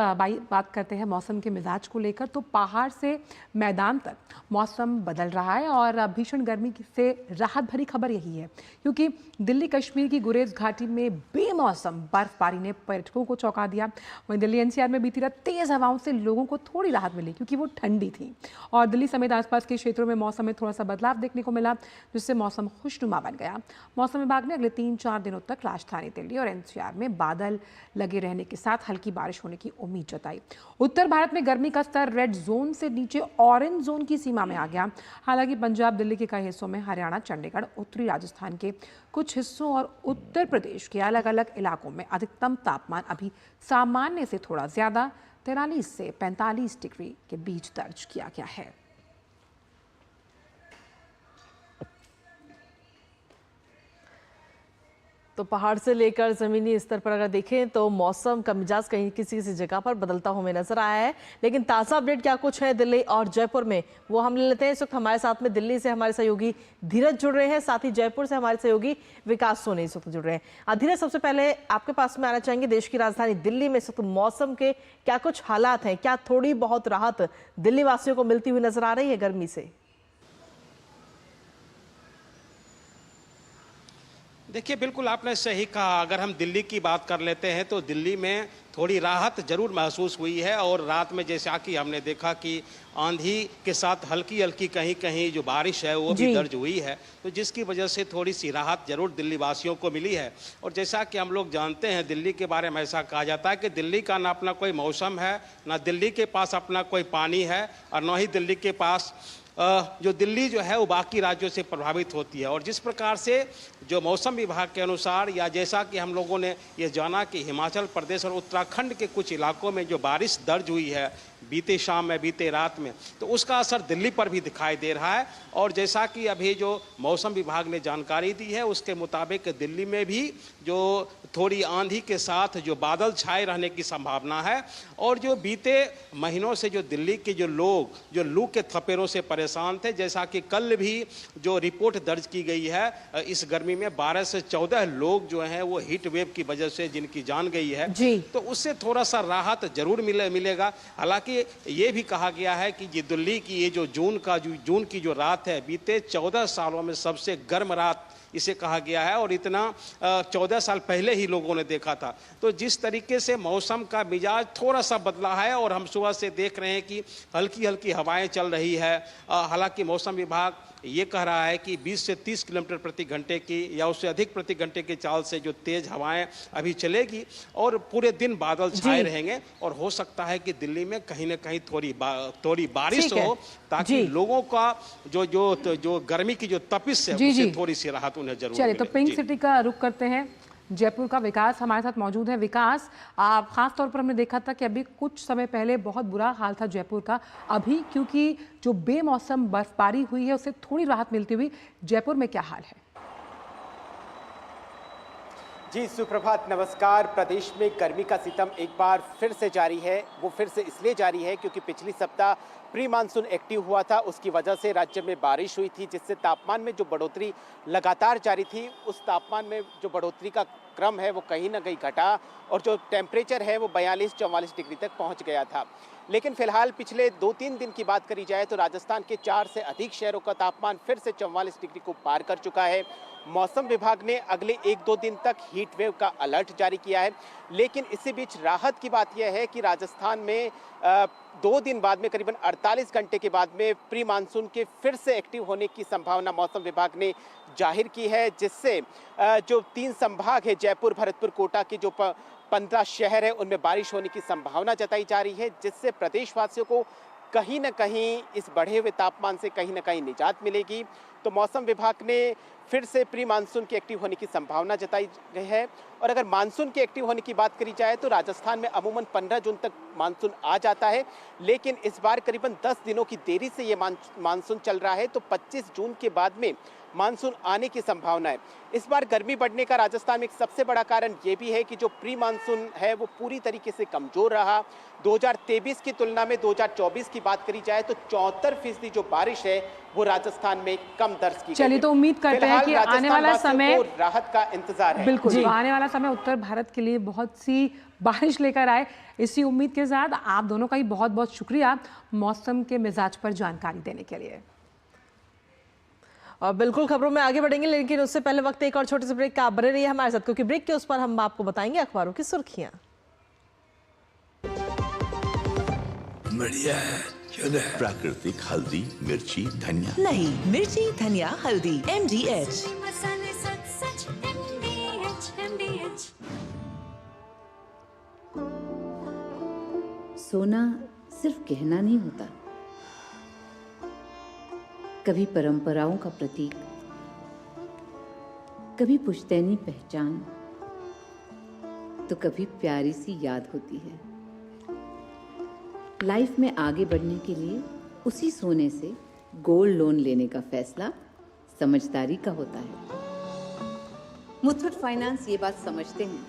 बात करते हैं मौसम के मिजाज को लेकर। तो पहाड़ से मैदान तक मौसम बदल रहा है और भीषण गर्मी से राहत भरी खबर यही है, क्योंकि दिल्ली कश्मीर की गुरेज घाटी में बेमौसम बर्फबारी ने पर्यटकों को चौंका दिया। वहीं दिल्ली एनसीआर में बीती रात तेज हवाओं से लोगों को थोड़ी राहत मिली, क्योंकि वो ठंडी थी। और दिल्ली समेत समेत आसपास के क्षेत्रों में मौसम में थोड़ा सा बदलाव देखने को मिला, जिससे मौसम खुशनुमा बन गया। मौसम विभाग ने अगले 3-4 दिनों तक राजधानी दिल्ली और एनसीआर में बादल लगे रहने के साथ हल्की बारिश होने की उम्मीद जताई। उत्तर भारत में गर्मी का स्तर रेड जोन से नीचे ऑरेंज जोन की सीमा में आ गया। हालांकि पंजाब, दिल्ली के कई हिस्सों में, हरियाणा, चंडीगढ़, उत्तरी राजस्थान के कुछ हिस्सों और उत्तर प्रदेश के अलग अलग इलाकों में अधिकतम तापमान अभी सामान्य से थोड़ा ज्यादा 43 से 45 डिग्री के बीच दर्ज किया गया है। तो पहाड़ से लेकर ज़मीनी स्तर पर अगर देखें तो मौसम का मिजाज कहीं किसी किसी जगह पर बदलता हुआ नजर आया है। लेकिन ताज़ा अपडेट क्या कुछ है दिल्ली और जयपुर में, वो हम ले लेते हैं। इस वक्त हमारे साथ में दिल्ली से हमारे सहयोगी धीरज जुड़ रहे हैं, साथ ही जयपुर से हमारे सहयोगी विकास सोनी इस वक्त जुड़ रहे हैं। धीरज, सबसे पहले आपके पास में आना चाहेंगे, देश की राजधानी दिल्ली में इस वक्त मौसम के क्या कुछ हालात हैं? क्या थोड़ी बहुत राहत दिल्ली वासियों को मिलती हुई नजर आ रही है गर्मी से? देखिए, बिल्कुल आपने सही कहा। अगर हम दिल्ली की बात कर लेते हैं तो दिल्ली में थोड़ी राहत जरूर महसूस हुई है। और रात में जैसा कि हमने देखा कि आंधी के साथ हल्की हल्की कहीं कहीं जो बारिश है वो भी दर्ज हुई है, तो जिसकी वजह से थोड़ी सी राहत जरूर दिल्ली वासियों को मिली है। और जैसा कि हम लोग जानते हैं, दिल्ली के बारे में ऐसा कहा जाता है कि दिल्ली का ना अपना कोई मौसम है, ना दिल्ली के पास अपना कोई पानी है, और ना ही दिल्ली के पास जो दिल्ली जो है वो बाकी राज्यों से प्रभावित होती है। और जिस प्रकार से जो मौसम विभाग के अनुसार, या जैसा कि हम लोगों ने ये जाना कि हिमाचल प्रदेश और उत्तराखंड के कुछ इलाकों में जो बारिश दर्ज हुई है बीते शाम में, बीते रात में, तो उसका असर दिल्ली पर भी दिखाई दे रहा है। और जैसा कि अभी जो मौसम विभाग ने जानकारी दी है उसके मुताबिक दिल्ली में भी जो थोड़ी आंधी के साथ जो बादल छाए रहने की संभावना है। और जो बीते महीनों से जो दिल्ली के जो लोग जो लू के थपेड़ों से परेशान थे, जैसा कि कल भी जो रिपोर्ट दर्ज की गई है, इस गर्मी में 12 से 14 लोग जो हैं वो हीट वेव की वजह से जिनकी जान गई है, तो उससे थोड़ा सा राहत जरूर मिलेगा। हालांकि ये भी कहा गया है कि ये दिल्ली की ये जो जून की जो रात है, बीते 14 सालों में सबसे गर्म रात इसे कहा गया है, और इतना 14 साल पहले ही लोगों ने देखा था। तो जिस तरीके से मौसम का मिजाज थोड़ा सा बदला है, और हम सुबह से देख रहे हैं कि हल्की हल्की हवाएं चल रही है। हालांकि मौसम विभाग ये कह रहा है कि 20 से 30 किलोमीटर प्रति घंटे की या उससे अधिक प्रति घंटे की चाल से जो तेज हवाएं अभी चलेगी, और पूरे दिन बादल छाए रहेंगे। और हो सकता है कि दिल्ली में कहीं ना कहीं थोड़ी बारिश हो, ताकि लोगों का जो गर्मी की जो तपिश है उससे थोड़ी सी राहत उन्हें जरूर मिले। चलिए, तो पिंक सिटी का रुख करते हैं। जयपुर का विकास हमारे साथ मौजूद है। विकास, खास तौर पर हमने देखा था कि अभी कुछ समय पहले बहुत बुरा हाल था जयपुर का। अभी क्योंकि जो बेमौसम बर्फबारी हुई है उससे थोड़ी राहत मिलती हुई जयपुर में क्या हाल है? जी सुप्रभात, नमस्कार। प्रदेश में गर्मी का सितम एक बार फिर से जारी है। वो फिर से इसलिए जारी है क्योंकि पिछली सप्ताह प्री मानसून एक्टिव हुआ था, उसकी वजह से राज्य में बारिश हुई थी, जिससे तापमान में जो बढ़ोतरी लगातार जारी थी, उस तापमान में जो बढ़ोतरी का क्रम है वो कहीं ना कहीं घटा, और जो टेम्परेचर है वो 42-44 डिग्री तक पहुंच गया था। लेकिन फिलहाल पिछले 2-3 दिन की बात करी जाए तो राजस्थान के 4 से अधिक शहरों का तापमान फिर से 44 डिग्री को पार कर चुका है। मौसम विभाग ने अगले 1-2 दिन तक हीट वेव का अलर्ट जारी किया है। लेकिन इसी बीच राहत की बात यह है कि राजस्थान में 2 दिन बाद में, करीबन 48 घंटे के बाद में प्री मानसून के फिर से एक्टिव होने की संभावना मौसम विभाग ने जाहिर की है, जिससे जो 3 संभाग है, जयपुर, भरतपुर, कोटा के जो 15 शहर है, उनमें बारिश होने की संभावना जताई जा रही है, जिससे प्रदेशवासियों को कहीं न कहीं इस बढ़े हुए तापमान से कहीं न कहीं निजात मिलेगी। तो मौसम विभाग ने फिर से प्री मानसून के एक्टिव होने की संभावना जताई गई है। और अगर मानसून के एक्टिव होने की बात करी जाए तो राजस्थान में अमूमन 15 जून तक मानसून आ जाता है, लेकिन इस बार करीबन 10 दिनों की देरी से ये मानसून चल रहा है, तो 25 जून के बाद में मानसून आने की संभावना है। इस बार गर्मी बढ़ने का राजस्थान में एक सबसे बड़ा कारण ये भी है कि जो प्री मानसून है वो पूरी तरीके से कमजोर रहा। 2023 की तुलना में 2024 की बात करी जाए तो 74% जो बारिश है वो राजस्थान में कम दर्ज की। चलिए, तो उम्मीद करते हैं कि आने वाला समय राहत का इंतजार है। बिल्कुल, आने वाला समय उत्तर भारत के लिए बहुत सी बारिश लेकर आए। इसी उम्मीद के साथ आप दोनों का ही बहुत बहुत शुक्रिया मौसम के मिजाज पर जानकारी देने के लिए। और बिल्कुल खबरों में आगे बढ़ेंगे, लेकिन उससे पहले वक्त एक और छोटे से ब्रेक का। आप बने रहिए हमारे साथ, क्योंकि ब्रेक के उस पर हम आपको बताएंगे अखबारों की सुर्खियां। बढ़िया है, प्राकृतिक हल्दी, मिर्ची, धनिया। नहीं, मिर्ची, धनिया, हल्दी, MDH। मसाले सच सच MDH। सोना सिर्फ गहना नहीं होता, कभी परंपराओं का प्रतीक, कभी पुश्तैनी पहचान, तो कभी प्यारी सी याद होती है। लाइफ में आगे बढ़ने के लिए उसी सोने से गोल्ड लोन लेने का फैसला समझदारी का होता है। मुथूट फाइनेंस ये बात समझते हैं,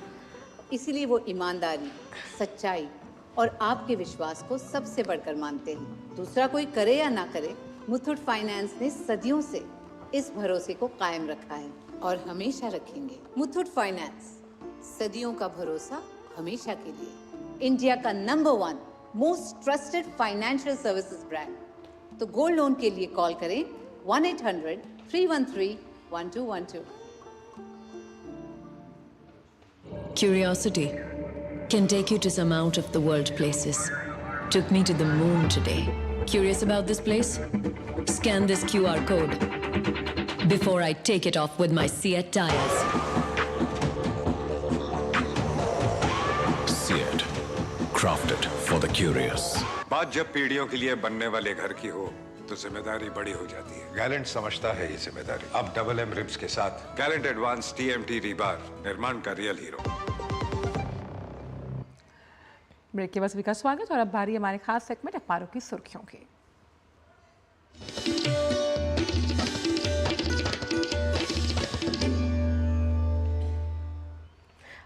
इसीलिए वो ईमानदारी, सच्चाई और आपके विश्वास को सबसे बढ़कर मानते हैं। दूसरा कोई करे या ना करे, मुथूट फाइनेंस ने सदियों से इस भरोसे को कायम रखा है और हमेशा रखेंगे। मुथूट फाइनेंस, सदियों का भरोसा हमेशा के लिए। इंडिया का number 1 most trusted financial services brand. तो गोल्ड लोन के लिए कॉल करें 1-800-313-1212। Curiosity can take you to some out of the world places. Took me to the moon today. Curious about this place? Scan this QR code before I take it off with my Seat tires. Seat, crafted for the curious. बात जब पीढ़ियों के लिए बनने वाले घर की हो तो जिम्मेदारी बड़ी हो जाती है। गैलेंट समझता है ये जिम्मेदारी। अब डबल एम रिब्स के साथ गैलेंट एडवांस TMT रीबार, निर्माण का रियल हीरो। ब्रेक के बाद सभी का स्वागत और अब बारी हमारे खास सेगमेंट अखबारों की सुर्खियों की।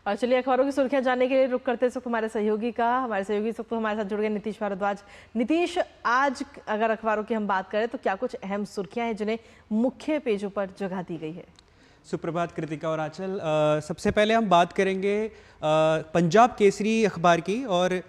और चलिए अखबारों की सुर्खियां जानने के लिए रुक करते इस वक्त हमारे सहयोगी इस वक्त हमारे साथ जुड़ गए नीतीश भारद्वाज। नीतीश, आज अगर अखबारों की हम बात करें तो क्या कुछ अहम सुर्खियां हैं जिन्हें मुख्य पेजों पर जगह दी गई है? सुप्रभात कृतिका और आंचल। सबसे पहले हम बात करेंगे पंजाब केसरी अखबार की और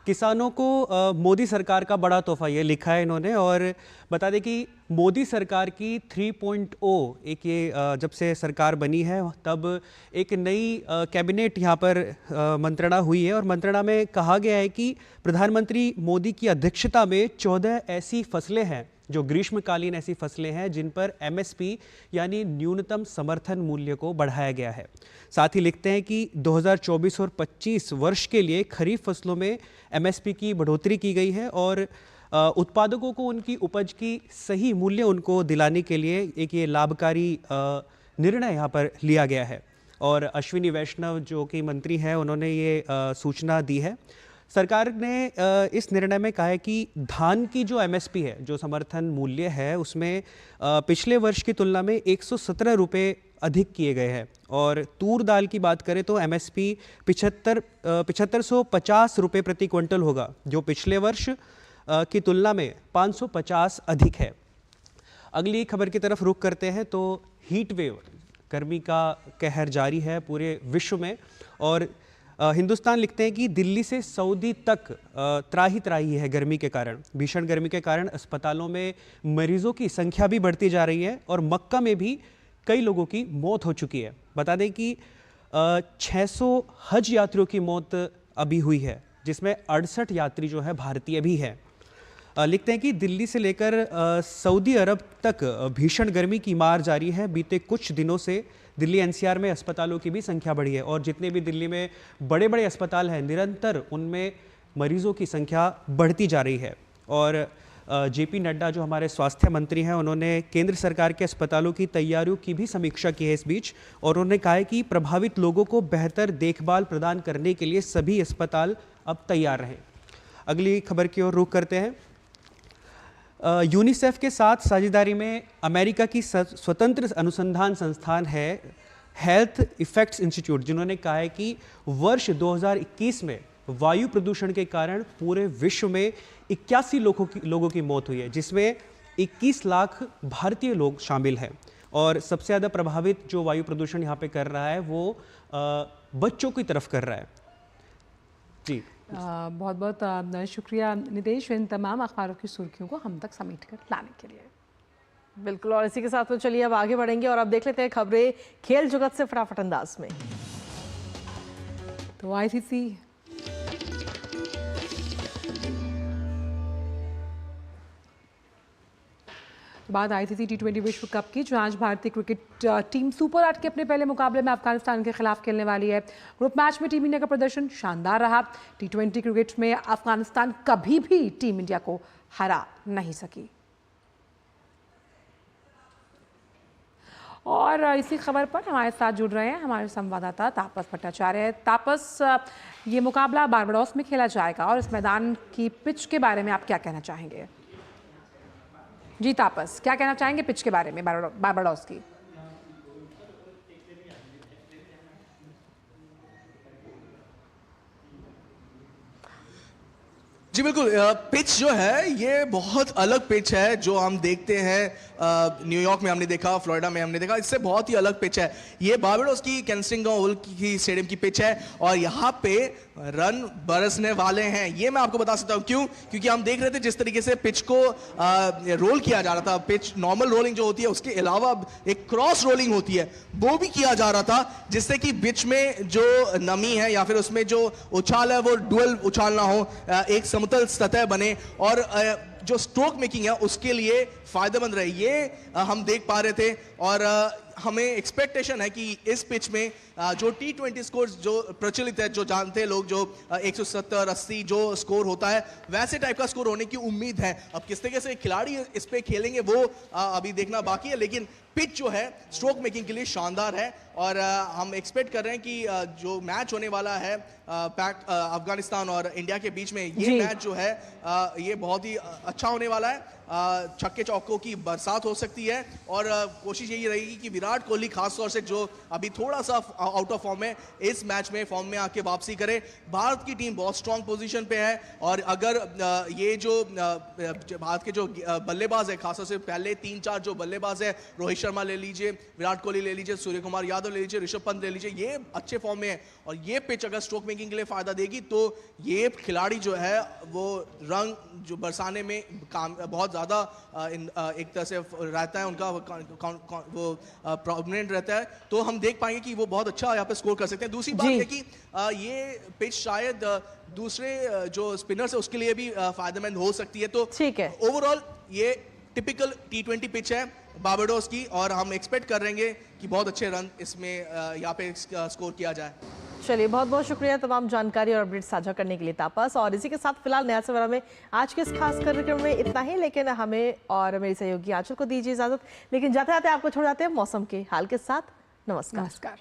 किसानों को मोदी सरकार का बड़ा तोहफा, ये लिखा है इन्होंने। और बता दें कि मोदी सरकार की 3.0 एक ये जब से सरकार बनी है तब एक नई कैबिनेट यहाँ पर मंत्रणा हुई है और मंत्रणा में कहा गया है कि प्रधानमंत्री मोदी की अध्यक्षता में 14 ऐसी फसलें हैं जो ग्रीष्मकालीन ऐसी फसलें हैं जिन पर MSP यानी न्यूनतम समर्थन मूल्य को बढ़ाया गया है। साथ ही लिखते हैं कि 2024 और 25 वर्ष के लिए खरीफ फसलों में MSP की बढ़ोतरी की गई है और उत्पादकों को उनकी उपज की सही मूल्य उनको दिलाने के लिए एक ये लाभकारी निर्णय यहाँ पर लिया गया है। और अश्विनी वैष्णव जो कि मंत्री हैं उन्होंने ये सूचना दी है। सरकार ने इस निर्णय में कहा है कि धान की जो MSP है, जो समर्थन मूल्य है, उसमें पिछले वर्ष की तुलना में 117 रुपये अधिक किए गए हैं। और तूर दाल की बात करें तो MSP 7550 रुपये प्रति क्विंटल होगा, जो पिछले वर्ष की तुलना में 550 अधिक है। अगली खबर की तरफ रुख करते हैं तो हीट वेव, गर्मी का कहर जारी है पूरे विश्व में। और हिंदुस्तान लिखते हैं कि दिल्ली से सऊदी तक त्राही त्राही है गर्मी के कारण। भीषण गर्मी के कारण अस्पतालों में मरीजों की संख्या भी बढ़ती जा रही है और मक्का में भी कई लोगों की मौत हो चुकी है। बता दें कि 600 हज यात्रियों की मौत अभी हुई है, जिसमें 68 यात्री जो है भारतीय भी हैं। लिखते हैं कि दिल्ली से लेकर सऊदी अरब तक भीषण गर्मी की मार जारी है। बीते कुछ दिनों से दिल्ली NCR में अस्पतालों की भी संख्या बढ़ी है और जितने भी दिल्ली में बड़े बड़े अस्पताल हैं निरंतर उनमें मरीजों की संख्या बढ़ती जा रही है। और JP नड्डा जो हमारे स्वास्थ्य मंत्री हैं, उन्होंने केंद्र सरकार के अस्पतालों की तैयारियों की भी समीक्षा की है इस बीच। और उन्होंने कहा है कि प्रभावित लोगों को बेहतर देखभाल प्रदान करने के लिए सभी अस्पताल अब तैयार रहें। अगली खबर की ओर रुख करते हैं। यूनिसेफ के साथ साझेदारी में अमेरिका की स्वतंत्र अनुसंधान संस्थान है हेल्थ इफेक्ट्स इंस्टीट्यूट, जिन्होंने कहा है कि वर्ष 2021 में वायु प्रदूषण के कारण पूरे विश्व में 81 लोगों की मौत हुई है, जिसमें 21 लाख भारतीय लोग शामिल हैं। और सबसे ज़्यादा प्रभावित जो वायु प्रदूषण यहाँ पे कर रहा है वो बच्चों की तरफ कर रहा है। जी बहुत बहुत शुक्रिया नितेश, इन तमाम अखबारों की सुर्खियों को हम तक समेट कर लाने के लिए। बिल्कुल, और इसी के साथ तो चलिए अब आगे बढ़ेंगे और अब देख लेते हैं खबरें खेल जगत से फटाफट अंदाज में। तो ICC बात आईसीसी T20 विश्व कप की, जो आज भारतीय क्रिकेट टीम सुपर 8 के अपने पहले मुकाबले में अफगानिस्तान के खिलाफ खेलने वाली है। ग्रुप मैच में टीम इंडिया का प्रदर्शन शानदार रहा। T20 क्रिकेट में अफगानिस्तान कभी भी टीम इंडिया को हरा नहीं सकी। और इसी खबर पर हमारे साथ जुड़ रहे हैं हमारे संवाददाता तापस भट्टाचार्य। तापस, ये मुकाबला बारबाडोस में खेला जाएगा और इस मैदान की पिच के बारे में आप क्या कहना चाहेंगे? जी तापस, क्या कहना चाहेंगे पिच के बारे में बारबाडोस की? जी बिल्कुल, पिच जो है ये बहुत अलग पिच है। जो हम देखते हैं न्यूयॉर्क में हमने देखा, फ्लोरिडा में हमने देखा, इससे बहुत ही अलग पिच है। ये बारबाडोस की केंसिंगटन ओवल की स्टेडियम की पिच है और यहाँ पे रन बरसने वाले हैं। ये मैं आपको बता सकता हूँ क्यों, क्योंकि हम देख रहे थे जिस तरीके से पिच को रोल किया जा रहा था। पिच नॉर्मल रोलिंग जो होती है उसके अलावा एक क्रॉस रोलिंग होती है, वो भी किया जा रहा था, जिससे कि पिच में जो नमी है या फिर उसमें जो उछाल है वो डुअल उछाल ना हो, एक समतल सतह बने और जो स्ट्रोक मेकिंग है उसके लिए फायदेमंद रहे। ये हम देख पा रहे थे और हमें एक्सपेक्टेशन है कि इस पिच में जो T20 स्कोर जो प्रचलित है, जो जानते हैं लोग, जो 170-80 जो स्कोर होता है वैसे टाइप का स्कोर होने की उम्मीद है। अब किस तरीके से खिलाड़ी इस पे खेलेंगे वो अभी देखना बाकी है, लेकिन पिच जो है स्ट्रोक मेकिंग के लिए शानदार है और हम एक्सपेक्ट कर रहे हैं कि जो मैच होने वाला है अफगानिस्तान और इंडिया के बीच में, ये मैच जो है ये बहुत ही अच्छा होने वाला है। छक्के चौकों की बरसात हो सकती है और कोशिश यही रहेगी कि विराट कोहली खास तौर से जो अभी थोड़ा सा आउट ऑफ फॉर्म है, इस मैच में फॉर्म में आके वापसी करे। भारत की टीम बहुत स्ट्रांग पोजीशन पे है और अगर ये जो भारत के जो बल्लेबाज है, खासतौर से पहले 3-4 जो बल्लेबाज है, रोहित शर्मा ले लीजिए, विराट कोहली ले लीजिए, सूर्य कुमार यादव ले लीजिए, ऋषभ पंत ले लीजिए, ये अच्छे फॉर्म में है और ये पिच अगर स्ट्रोक मेकिंग के लिए फायदा देगी तो ये खिलाड़ी जो है वो रंग जो बरसाने में काम बहुत ज्यादा एक तरह से रहता है, उनका वो प्रोमिनेंट रहता है, तो हम देख पाएंगे कि वो बहुत अच्छा यहाँ पे स्कोर कर सकते हैं। दूसरी बात है कि ये पिच शायद दूसरे जो स्पिनर्स है उसके लिए भी फायदेमंद हो सकती है। तो ठीक है, ओवरऑल ये टिपिकल T20 पिच है बारबाडोस की और हम एक्सपेक्ट कर रहे हैं कि बहुत अच्छे रन इसमें यहाँ पे स्कोर किया जाए। चलिए, बहुत बहुत शुक्रिया तमाम जानकारी और अपडेट साझा करने के लिए तापस। और इसी के साथ फिलहाल नया सवेरा में आज के इस खास कार्यक्रम में इतना ही, लेकिन हमें और मेरी सहयोगी आंचल को दीजिए इजाजत। लेकिन जाते जाते आपको छोड़ जाते हैं मौसम के हाल के साथ। नमस्कार।